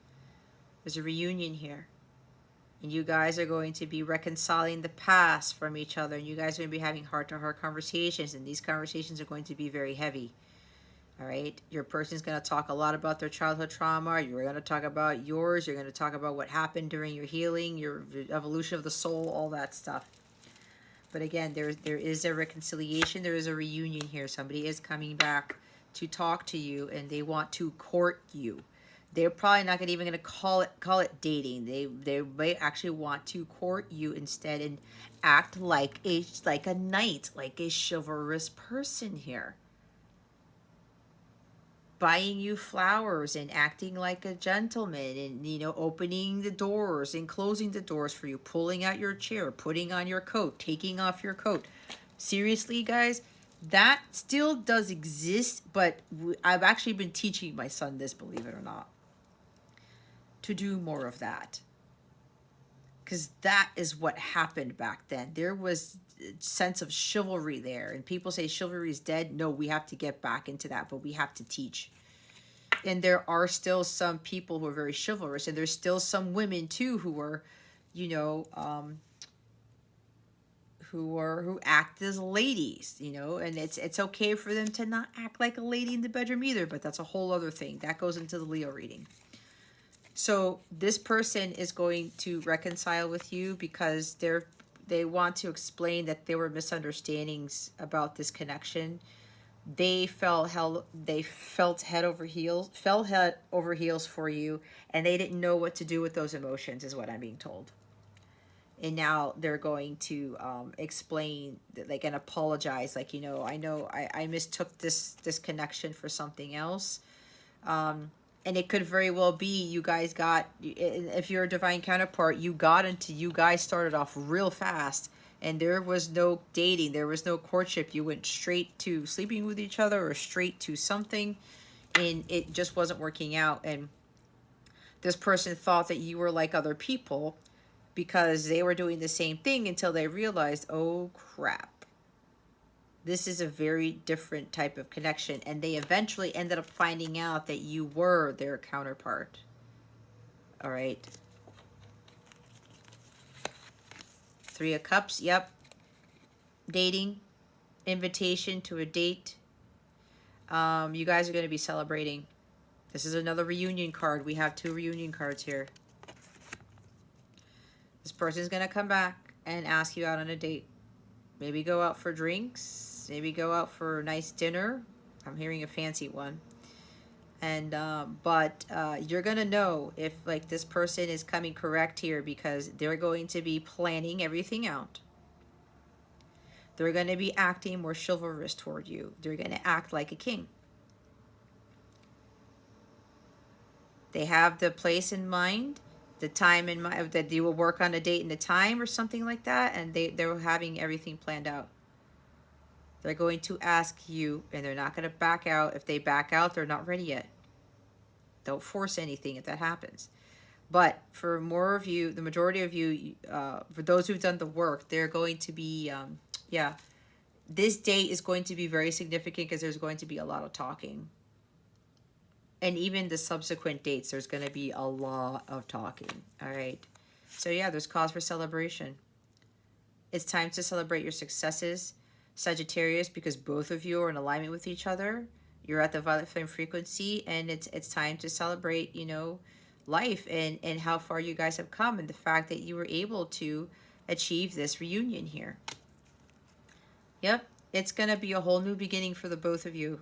there's a reunion here. And you guys are going to be reconciling the past from each other. And you guys are going to be having heart-to-heart conversations. And these conversations are going to be very heavy. All right? Your person's going to talk a lot about their childhood trauma. You're going to talk about yours. You're going to talk about what happened during your healing, your evolution of the soul, all that stuff. But again, there is a reconciliation. There is a reunion here. Somebody is coming back to talk to you, and they want to court you. They're probably not even going to call it dating. They may actually want to court you instead and act like a knight, like a chivalrous person here. Buying you flowers and acting like a gentleman, and, you know, opening the doors and closing the doors for you, pulling out your chair, putting on your coat, taking off your coat. Seriously, guys, that still does exist, but I've actually been teaching my son this, believe it or not, to do more of that. Because that is what happened back then. There was a sense of chivalry there. And people say chivalry is dead. No, we have to get back into that, but we have to teach. And there are still some people who are very chivalrous. And there's still some women, too, who are, you know, who act as ladies, you know. And it's okay for them to not act like a lady in the bedroom either. But that's a whole other thing. That goes into the Leo reading. So this person is going to reconcile with you because they want to explain that there were misunderstandings about this connection. They felt head over heels for you, and they didn't know what to do with those emotions, is what I'm being told. And now they're going to explain, like, and apologize, like, you know I mistook this connection for something else. And it could very well be you guys got, if you're a divine counterpart, you guys started off real fast, and there was no dating, there was no courtship. You went straight to sleeping with each other or straight to something, and it just wasn't working out. And this person thought that you were like other people because they were doing the same thing until they realized, oh crap. This is a very different type of connection. And they eventually ended up finding out that you were their counterpart. All right. 3 of Cups. Yep. Dating. Invitation to a date. You guys are going to be celebrating. This is another reunion card. We have 2 reunion cards here. This person's going to come back and ask you out on a date. Maybe go out for drinks. Maybe go out for a nice dinner. I'm hearing a fancy one. And but you're gonna know if like this person is coming correct here, because they're going to be planning everything out. They're going to be acting more chivalrous toward you. They're going to act like a king. They have the place in mind, the time in mind, that they will work on a date and a time or something like that, and they're having everything planned out. They're going to ask you, and they're not going to back out. If they back out, they're not ready yet. Don't force anything if that happens. But for more of you, the majority of you, for those who've done the work, they're going to be, yeah, this date is going to be very significant because there's going to be a lot of talking. And even the subsequent dates, there's going to be a lot of talking. All right. So yeah, there's cause for celebration. It's time to celebrate your successes, Sagittarius, because both of you are in alignment with each other. You're at the violet flame frequency, and it's time to celebrate, you know, life and how far you guys have come, and the fact that you were able to achieve this reunion here. Yep. It's going to be a whole new beginning for the both of you.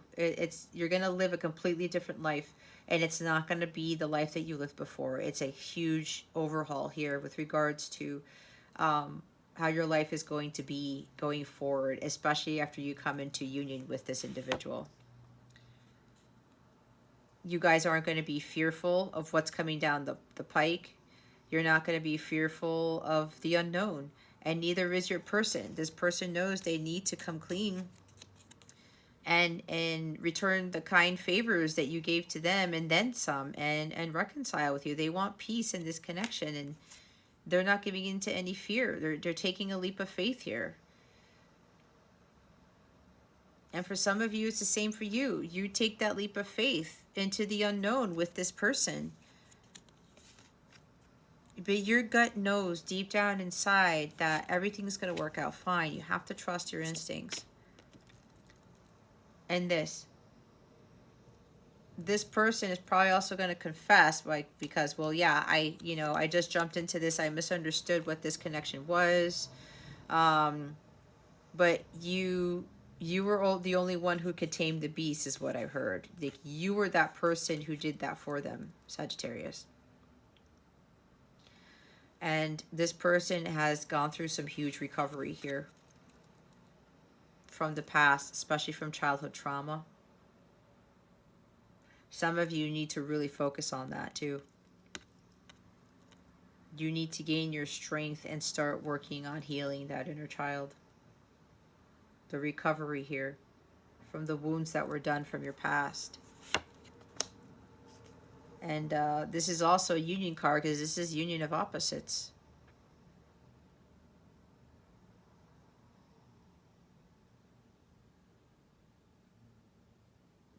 You're going to live a completely different life, and it's not going to be the life that you lived before. It's a huge overhaul here with regards to how your life is going to be going forward, especially after you come into union with this individual. You guys aren't going to be fearful of what's coming down the pike. You're not going to be fearful of the unknown. And neither is your person. This person knows they need to come clean and return the kind favors that you gave to them, and then some, and reconcile with you. They want peace in this connection, and they're not giving in to any fear. They're taking a leap of faith here. And for some of you, it's the same for you. You take that leap of faith into the unknown with this person. But your gut knows deep down inside that everything's going to work out fine. You have to trust your instincts. And this person is probably also going to confess, like, because, well, yeah, I just jumped into this. I misunderstood what this connection was. But you were the only one who could tame the beast, is what I've heard. Like, you were that person who did that for them, Sagittarius. And this person has gone through some huge recovery here from the past, especially from childhood trauma. Some of you need to really focus on that too. You need to gain your strength and start working on healing that inner child. The recovery here from the wounds that were done from your past. And this is also a union card, because this is union of opposites.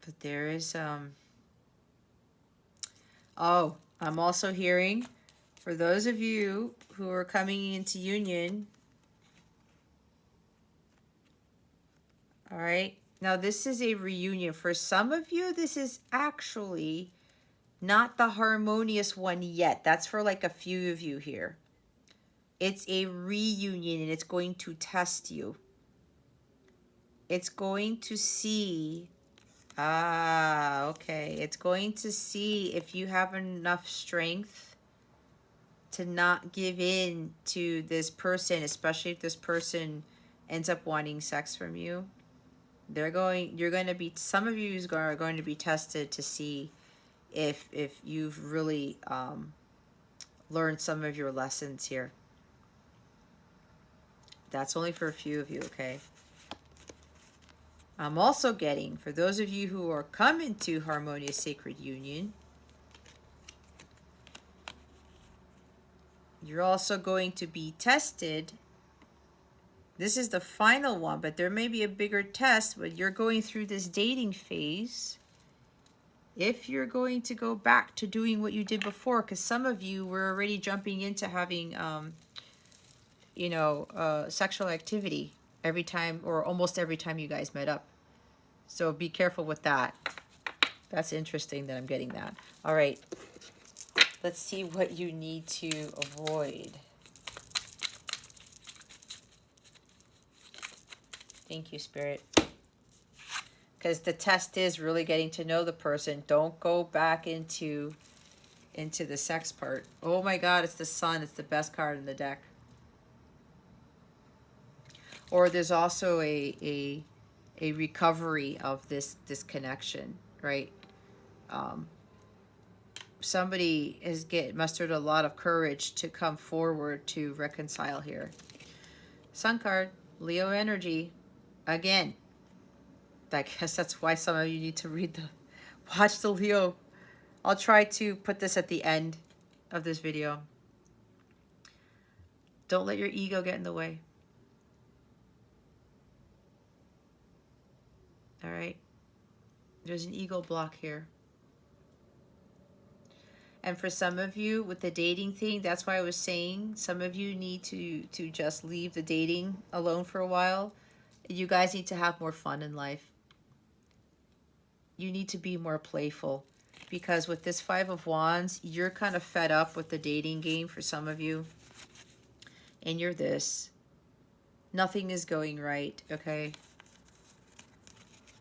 But there is oh, I'm also hearing, for those of you who are coming into union, all right, now this is a reunion. For some of you, this is actually not the harmonious one yet. That's for like a few of you here. It's a reunion, and it's going to test you. It's going to see, okay. It's going to see if you have enough strength to not give in to this person, especially if this person ends up wanting sex from you. You're going to be, some of you are going to be tested to see if you've really learned some of your lessons here. That's only for a few of you, okay? I'm also getting, for those of you who are coming to harmonious sacred union, you're also going to be tested. This is the final one, but there may be a bigger test when you're going through this dating phase. If you're going to go back to doing what you did before, because some of you were already jumping into having, sexual activity every time, or almost every time you guys met up. So be careful with that. That's interesting that I'm getting that. All right. Let's see what you need to avoid. Thank you, Spirit. because the test is really getting to know the person. Don't go back into the sex part. Oh my God, it's the Sun. It's the best card in the deck. Or there's also a recovery of this connection, right? Somebody has mustered a lot of courage to come forward to reconcile here. Sun card, Leo energy, again. I guess that's why some of you need to watch the Leo. I'll try to put this at the end of this video. Don't let your ego get in the way. All right? There's an ego block here. And for some of you with the dating thing, that's why I was saying some of you need to just leave the dating alone for a while. You guys need to have more fun in life. You need to be more playful, because with this Five of Wands, you're kind of fed up with the dating game for some of you. And you're this. Nothing is going right, okay?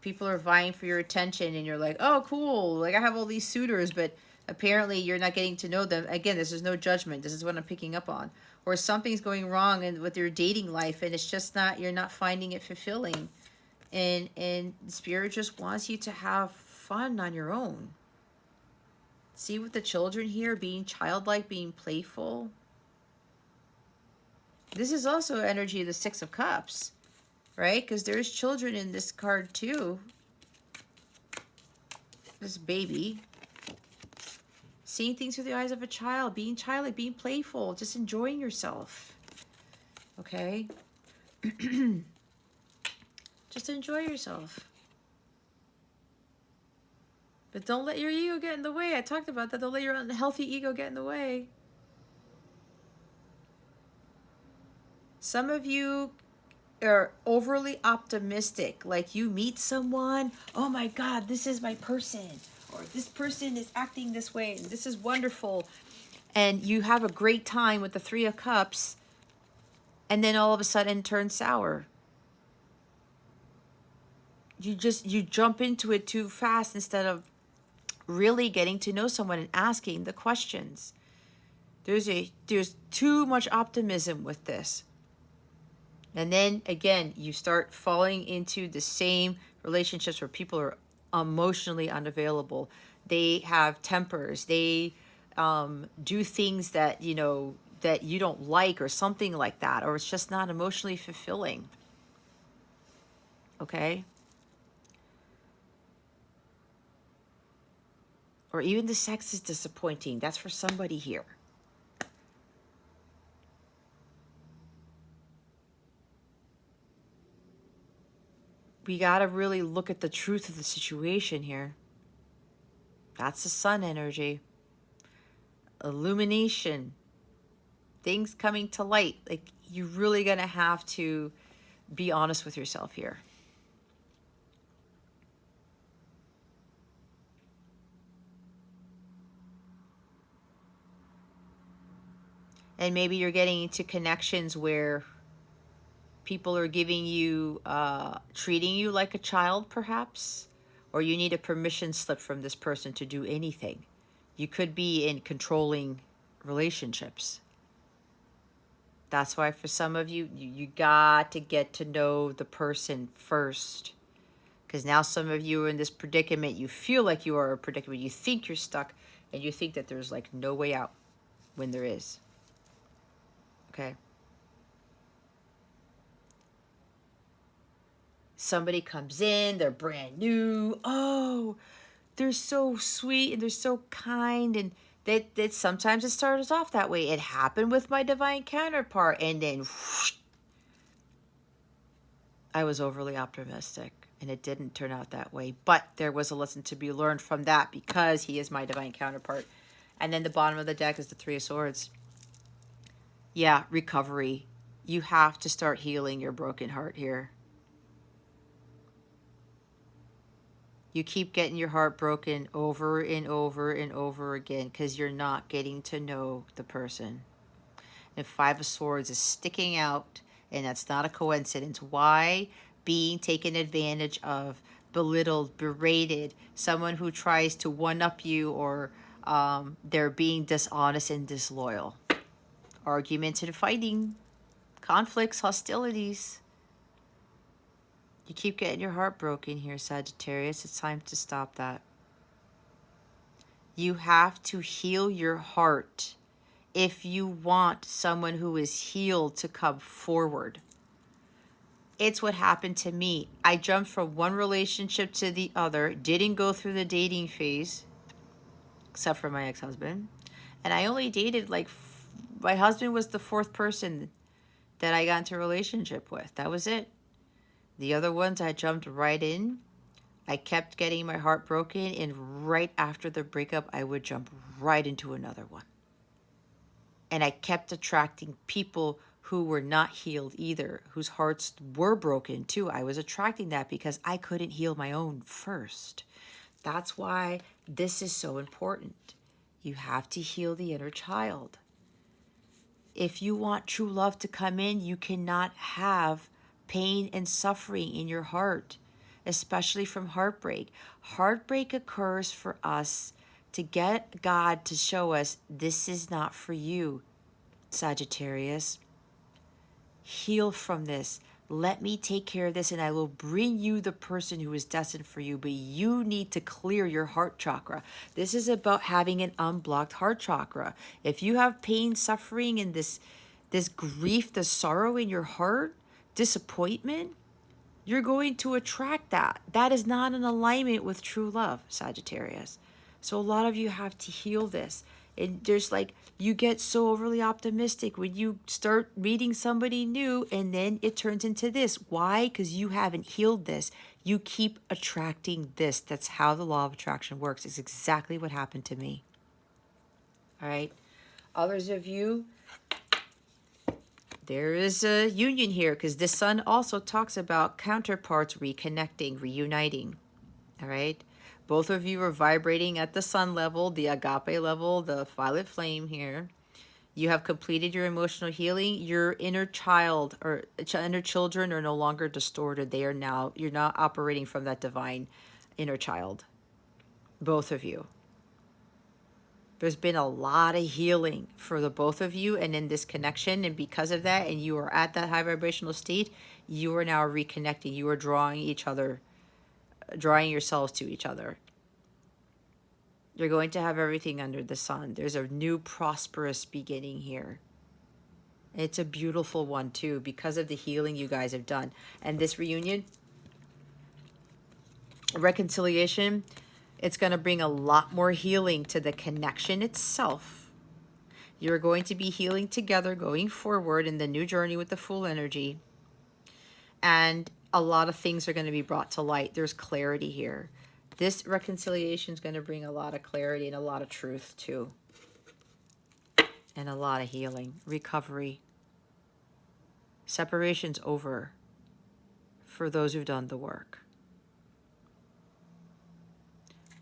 People are vying for your attention and you're like, oh, cool. Like, I have all these suitors, but apparently you're not getting to know them. Again, this is no judgment. This is what I'm picking up on. Or something's going wrong with your dating life and it's just not, you're not finding it fulfilling. And Spirit just wants you to have fun on your own. See with the children here, being childlike, being playful. This is also energy of the Six of Cups, right? Because there's children in this card too. This baby. Seeing things through the eyes of a child, being childlike, being playful, just enjoying yourself. Okay? Just enjoy yourself. But don't let your ego get in the way. I talked about that. Don't let your unhealthy ego get in the way. Some of you are overly optimistic. Like you meet someone, oh my God, this is my person. Or this person is acting this way and this is wonderful. And you have a great time with the Three of Cups. And then all of a sudden it turns sour. You jump into it too fast instead of really getting to know someone and asking the questions. There's too much optimism with this. And then again, you start falling into the same relationships where people are emotionally unavailable. They have tempers. They do things that, you know, that you don't like or something like that, or it's just not emotionally fulfilling. Okay? Or even the sex is disappointing. That's for somebody here. We got to really look at the truth of the situation here. That's the Sun energy. Illumination. Things coming to light. Like, you're really going to have to be honest with yourself here. And maybe you're getting into connections where people are giving you, treating you like a child, perhaps. Or you need a permission slip from this person to do anything. You could be in controlling relationships. That's why for some of you, you got to get to know the person first. Because now some of you are in this predicament. You feel like you are a predicament. You think you're stuck. And you think that there's like no way out when there is. Okay? Somebody comes in, they're brand new. Oh, they're so sweet and they're so kind. And that sometimes it starts off that way. It happened with my divine counterpart. And then whoosh, I was overly optimistic. And it didn't turn out that way. But there was a lesson to be learned from that because he is my divine counterpart. And then the bottom of the deck is the Three of Swords. Yeah, recovery. You have to start healing your broken heart here. You keep getting your heart broken over and over and over again because you're not getting to know the person. And Five of Swords is sticking out, and that's not a coincidence. Why? Being taken advantage of belittled, berated, someone who tries to one-up you, or they're being dishonest and disloyal. Arguments and fighting, conflicts, hostilities. You keep getting your heart broken here, Sagittarius. It's time to stop that. You have to heal your heart if you want someone who is healed to come forward. It's what happened to me. I jumped from one relationship to the other, didn't go through the dating phase, except for my ex-husband. And I only dated my husband was the fourth person that I got into a relationship with. That was it. The other ones I jumped right in. I kept getting my heart broken, and right after the breakup, I would jump right into another one. And I kept attracting people who were not healed either, whose hearts were broken too. I was attracting that because I couldn't heal my own first. That's why this is so important. You have to heal the inner child. If you want true love to come in, you cannot have pain and suffering in your heart, especially from heartbreak. Heartbreak occurs for us to get God to show us this is not for you, Sagittarius. Heal from this. Let me take care of this, and I will bring you the person who is destined for you. But you need to clear your heart chakra. This is about having an unblocked heart chakra. If you have pain, suffering, and this grief, this sorrow in your heart, disappointment, you're going to attract that. That is not in alignment with true love, Sagittarius. So a lot of you have to heal this. And there's you get so overly optimistic when you start meeting somebody new, and then it turns into this. Why? Because you haven't healed this. You keep attracting this. That's how the law of attraction works. It's exactly what happened to me. All right. Others of you, there is a union here, because the sun also talks about counterparts reconnecting, reuniting. All right. Both of you are vibrating at the sun level, the agape level, the violet flame here. You have completed your emotional healing. Your inner child or inner children are no longer distorted. You're now operating from that divine inner child. Both of you. There's been a lot of healing for the both of you and in this connection. And because of that, and you are at that high vibrational state, you are now reconnecting. You are drawing yourselves to each other. You're going to have everything under the sun. There's a new prosperous beginning here. It's a beautiful one too, because of the healing you guys have done. And this reunion, reconciliation, it's going to bring a lot more healing to the connection itself. You're going to be healing together going forward in the new journey with the full energy. And a lot of things are going to be brought to light. There's clarity here. This reconciliation is going to bring a lot of clarity and a lot of truth too. And a lot of healing, recovery. Separation's over for those who've done the work.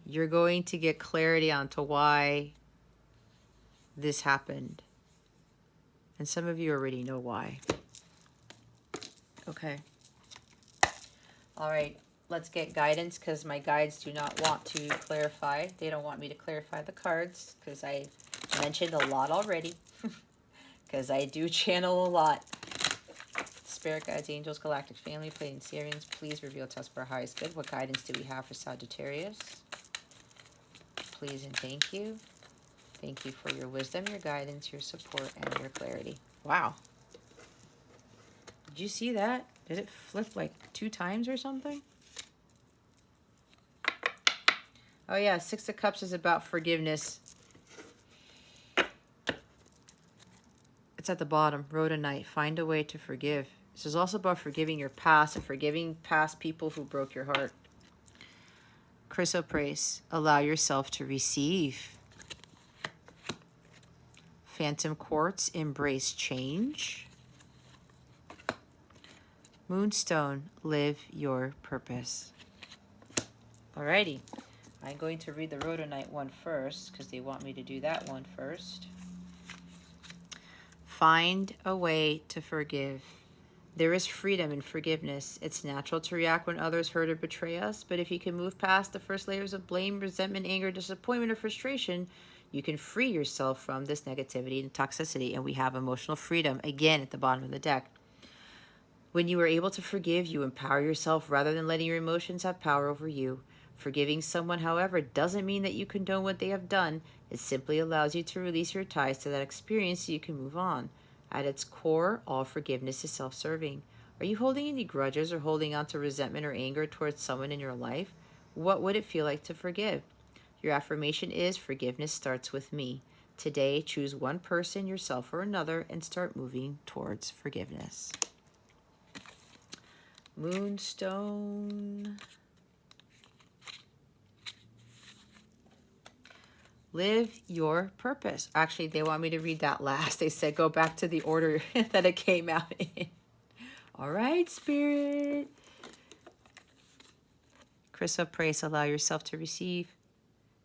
You're going to get clarity onto why this happened. And some of you already know why. Okay. All right. Let's get guidance, because my guides do not want to clarify. They don't want me to clarify the cards, because I mentioned a lot already. Because I do channel a lot. Spirit guides, angels, galactic family, Pleiadian Sirians, please reveal to us for our highest good. What guidance do we have for Sagittarius? Please and thank you. Thank you for your wisdom, your guidance, your support, and your clarity. Wow. Did you see that? Did it flip like 2 times or something? Oh yeah, 6 of Cups is about forgiveness. It's at the bottom, Rhodonite. Find a way to forgive. This is also about forgiving your past and forgiving past people who broke your heart. Chrysoprase, allow yourself to receive. Phantom Quartz, embrace change. Moonstone, live your purpose. Alrighty. I'm going to read the Rhodonite one first, because they want me to do that one first. Find a way to forgive. There is freedom in forgiveness. It's natural to react when others hurt or betray us, but if you can move past the first layers of blame, resentment, anger, disappointment, or frustration, you can free yourself from this negativity and toxicity. And we have emotional freedom again at the bottom of the deck. When you are able to forgive, you empower yourself rather than letting your emotions have power over you. Forgiving someone, however, doesn't mean that you condone what they have done. It simply allows you to release your ties to that experience so you can move on. At its core, all forgiveness is self-serving. Are you holding any grudges or holding on to resentment or anger towards someone in your life? What would it feel like to forgive? Your affirmation is, forgiveness starts with me. Today, choose one person, yourself or another, and start moving towards forgiveness. Moonstone. Live your purpose. Actually, they want me to read that last. They said go back to the order that it came out in. All right, Spirit. Crystal Praise, allow yourself to receive.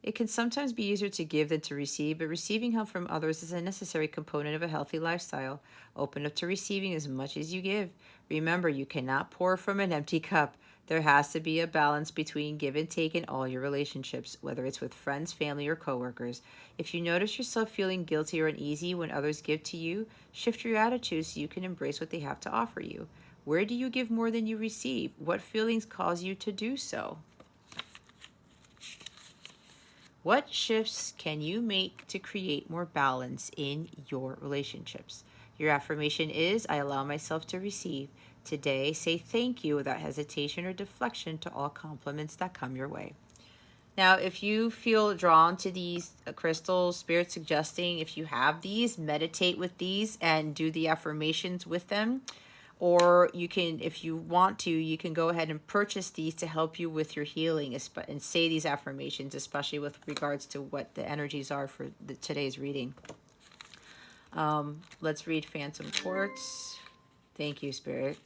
It can sometimes be easier to give than to receive, but receiving help from others is a necessary component of a healthy lifestyle. Open up to receiving as much as you give. Remember, you cannot pour from an empty cup. There has to be a balance between give and take in all your relationships, whether it's with friends, family, or coworkers. If you notice yourself feeling guilty or uneasy when others give to you, shift your attitude so you can embrace what they have to offer you. Where do you give more than you receive? What feelings cause you to do so? What shifts can you make to create more balance in your relationships? Your affirmation is, I allow myself to receive. Today, say thank you without hesitation or deflection to all compliments that come your way. Now, if you feel drawn to these crystals, Spirit suggesting if you have these, meditate with these and do the affirmations with them. Or you can, if you want to, you can go ahead and purchase these to help you with your healing and say these affirmations, especially with regards to what the energies are for today's reading. Let's read Phantom Quartz. Thank you, Spirit.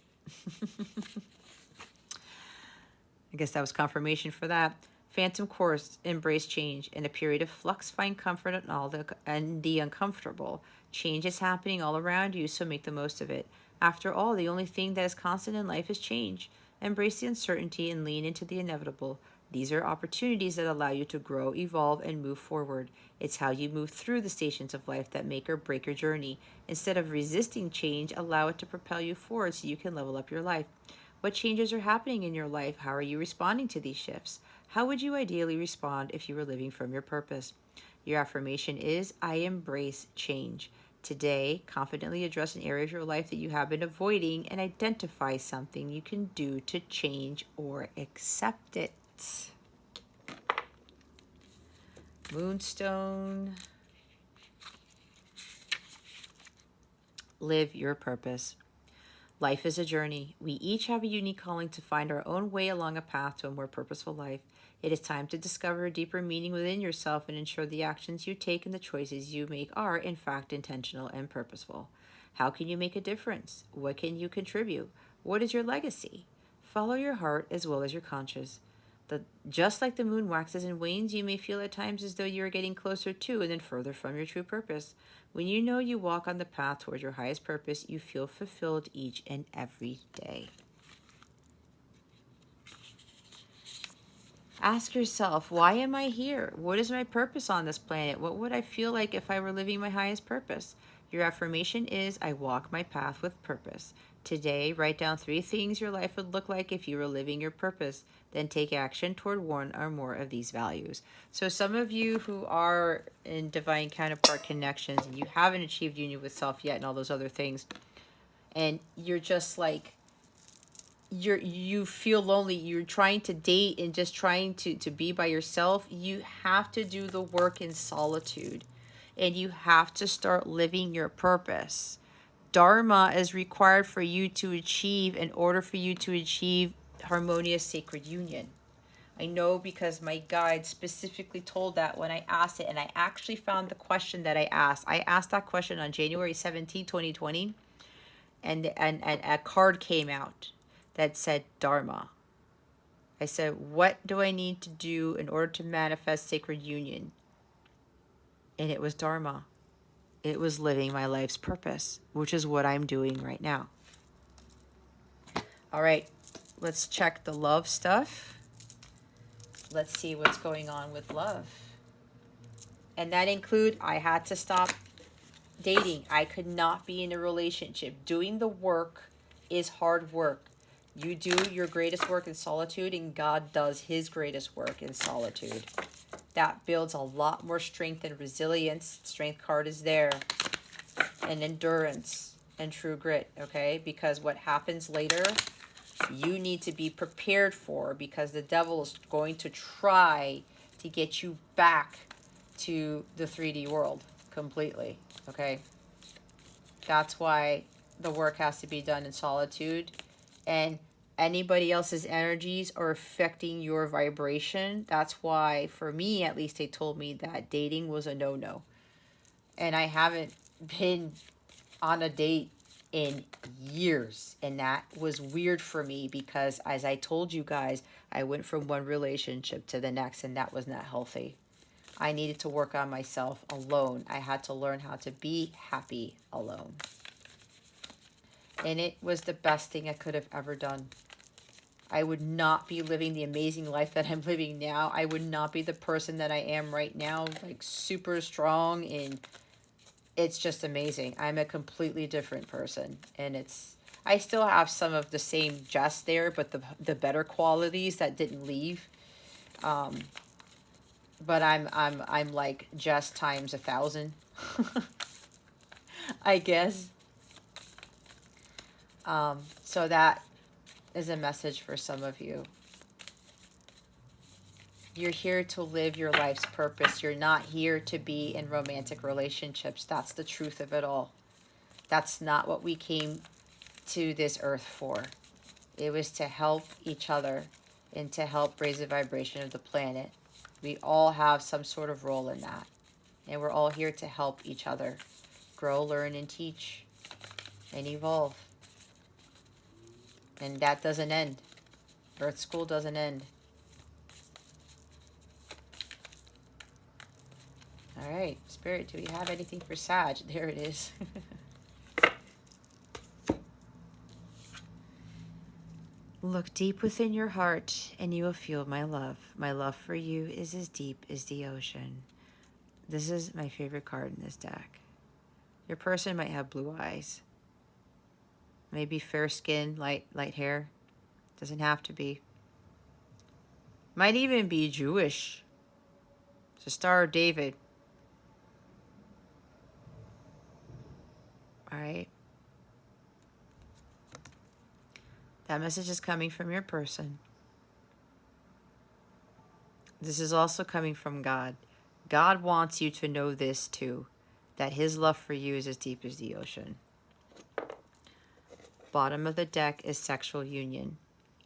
I guess that was confirmation for that. Phantom Quartz, embrace change. In a period of flux, find comfort in all the uncomfortable. Change is happening all around you, so make the most of it. After all, the only thing that is constant in life is change. Embrace the uncertainty and lean into the inevitable. These are opportunities that allow you to grow, evolve, and move forward. It's how you move through the stations of life that make or break your journey. Instead of resisting change, allow it to propel you forward so you can level up your life. What changes are happening in your life? How are you responding to these shifts? How would you ideally respond if you were living from your purpose? Your affirmation is, I embrace change. Today, confidently address an area of your life that you have been avoiding and identify something you can do to change or accept it. Moonstone. Live your purpose. Life is a journey. We each have a unique calling to find our own way along a path to a more purposeful life. It is time to discover a deeper meaning within yourself and ensure the actions you take and the choices you make are, in fact, intentional and purposeful. How can you make a difference? What can you contribute? What is your legacy? Follow your heart as well as your conscience. Just like the moon waxes and wanes, you may feel at times as though you are getting closer to and then further from your true purpose. When you know you walk on the path toward your highest purpose, you feel fulfilled each and every day. Ask yourself, why am I here? What is my purpose on this planet? What would I feel like if I were living my highest purpose? Your affirmation is, I walk my path with purpose. Today, write down 3 things your life would look like if you were living your purpose. Then take action toward one or more of these values. So some of you who are in divine counterpart connections and you haven't achieved union with self yet and all those other things, and you're just like, you feel lonely, you're trying to date and just trying to be by yourself, you have to do the work in solitude and you have to start living your purpose. Dharma is required for you to achieve in order for you to achieve harmonious sacred union. I know because my guide specifically told that when I asked it, and I actually found the question that I asked. I asked that question on January 17, 2020, and a card came out that said Dharma. I said, what do I need to do in order to manifest sacred union? And it was Dharma. It was living my life's purpose, which is what I'm doing right now. All right, let's check the love stuff. Let's see what's going on with love. And that include, I had to stop dating. I could not be in a relationship. Doing the work is hard work. You do your greatest work in solitude, and God does his greatest work in solitude. That builds a lot more strength and resilience. Strength card is there. And endurance and true grit, okay? Because what happens later, you need to be prepared for, because the devil is going to try to get you back to the 3D world completely, okay? That's why the work has to be done in solitude. And anybody else's energies are affecting your vibration. That's why, for me at least, they told me that dating was a no-no. And I haven't been on a date in years, and that was weird for me, because as I told you guys, I went from one relationship to the next, and that was not healthy. I needed to work on myself alone. I had to learn how to be happy alone. And it was the best thing I could have ever done. I would not be living the amazing life that I'm living now. I would not be the person that I am right now, like super strong, and it's just amazing. I'm a completely different person, and I still have some of the same Jess there, but the better qualities that didn't leave. But I'm like Jess times 1,000, I guess. So that is a message for some of you. You're here to live your life's purpose. You're not here to be in romantic relationships. That's the truth of it all. That's not what we came to this earth for. It was to help each other and to help raise the vibration of the planet. We all have some sort of role in that. And we're all here to help each other grow, learn, and teach and evolve. And that doesn't end. Earth School doesn't end. All right, Spirit, do we have anything for Sag? There it is. Look deep within your heart and you will feel my love. My love for you is as deep as the ocean. This is my favorite card in this deck. Your person might have blue eyes. Maybe fair skin, light hair. Doesn't have to be. Might even be Jewish. It's the Star of David. All right. That message is coming from your person. This is also coming from God. God wants you to know this too, that his love for you is as deep as the ocean. Bottom of the deck is sexual union.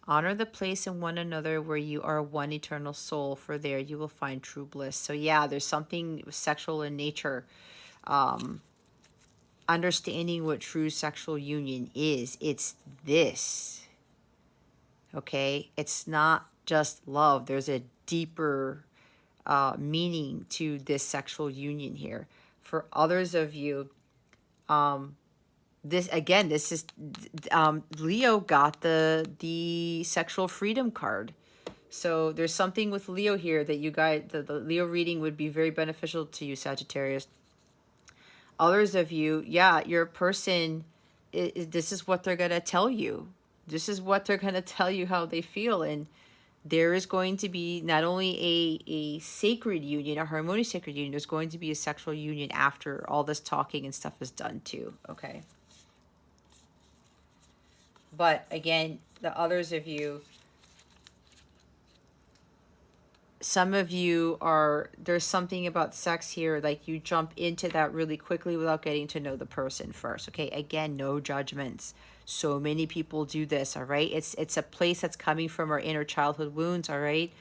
Honor the place in one another where you are one eternal soul, for there you will find true bliss. So yeah, there's something sexual in nature. Understanding what true sexual union is. It's this. Okay? It's not just love. There's a deeper meaning to this sexual union here. For others of you, this is Leo got the sexual freedom card. So there's something with Leo here that you guys, the Leo reading would be very beneficial to you, Sagittarius. Others of you, yeah, your person, this is what they're going to tell you. This is what they're going to tell you how they feel. And there is going to be not only a sacred union, a harmonious sacred union, there's going to be a sexual union after all this talking and stuff is done too, okay? But again, the others of you, some of you are, there's something about sex here, like you jump into that really quickly without getting to know the person first, okay? Again, no judgments. So many people do this, all right? It's a place that's coming from our inner childhood wounds, all right?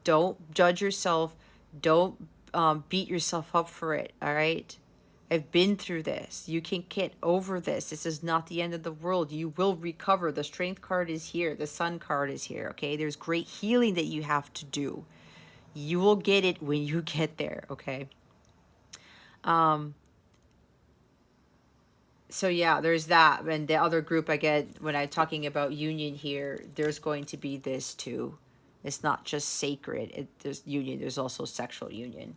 Don't judge yourself. Don't beat yourself up for it, all right? I've been through this. You can get over this. This is not the end of the world. You will recover. The Strength card is here. The Sun card is here, okay? There's great healing that you have to do. You will get it when you get there, okay? So yeah, there's that. And the other group I get when I'm talking about union here, there's going to be this too. It's not just sacred. There's union. There's also sexual union.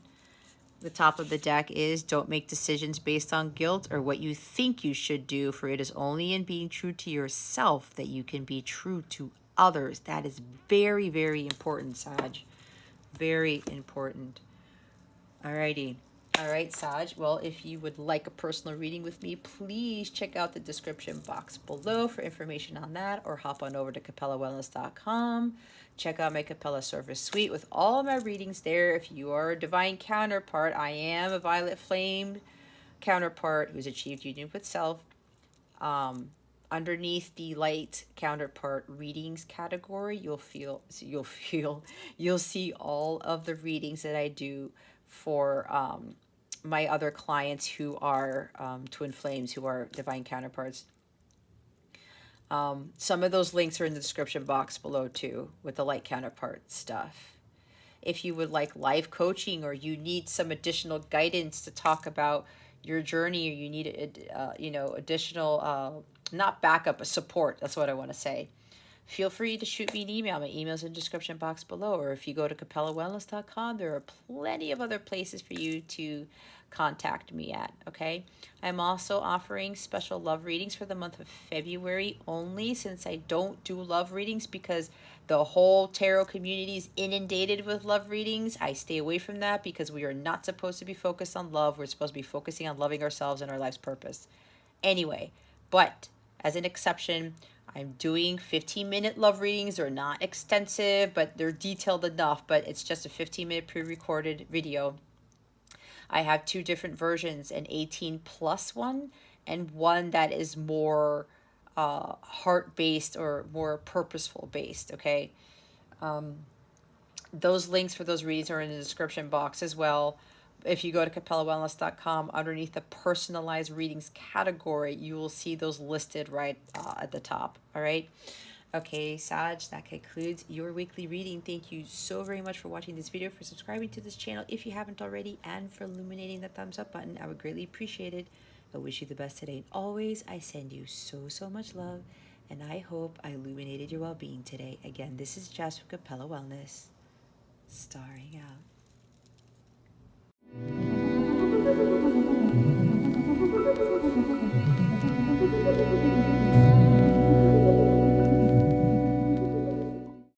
The top of the deck is don't make decisions based on guilt or what you think you should do, for it is only in being true to yourself that you can be true to others. That is very, very important, Sag. Very important. Alrighty. All right, Saj. Well, if you would like a personal reading with me, please check out the description box below for information on that, or hop on over to capellawellness.com. Check out my Capella Service Suite with all of my readings there. If you are a divine counterpart, I am a violet flame counterpart who's achieved union with self. Underneath the light counterpart readings category, you'll see all of the readings that I do for my other clients who are twin flames, who are divine counterparts. Some of those links are in the description box below too, with the light counterpart stuff. If you would like life coaching, or you need some additional guidance to talk about your journey, or you need additional not backup, but support, that's what I want to say, feel free to shoot me an email. My email's in the description box below. Or if you go to capellawellness.com, there are plenty of other places for you to contact me at, okay? I'm also offering special love readings for the month of February only, since I don't do love readings because the whole tarot community is inundated with love readings. I stay away from that because we are not supposed to be focused on love. We're supposed to be focusing on loving ourselves and our life's purpose. Anyway, but as an exception, I'm doing 15-minute love readings. They're not extensive, but they're detailed enough, but it's just a 15-minute pre-recorded video. I have two different versions, an 18+ one and one that is more heart-based or more purposeful-based, okay? Those links for those readings are in the description box as well. If you go to capellawellness.com, underneath the personalized readings category, you will see those listed right at the top. All right. Okay, Sag, that concludes your weekly reading. Thank you so very much for watching this video, for subscribing to this channel if you haven't already, and for illuminating the thumbs up button. I would greatly appreciate it. I wish you the best today. And always, I send you so, so much love, and I hope I illuminated your well-being today. Again, this is Jess from Capella Wellness, starring out.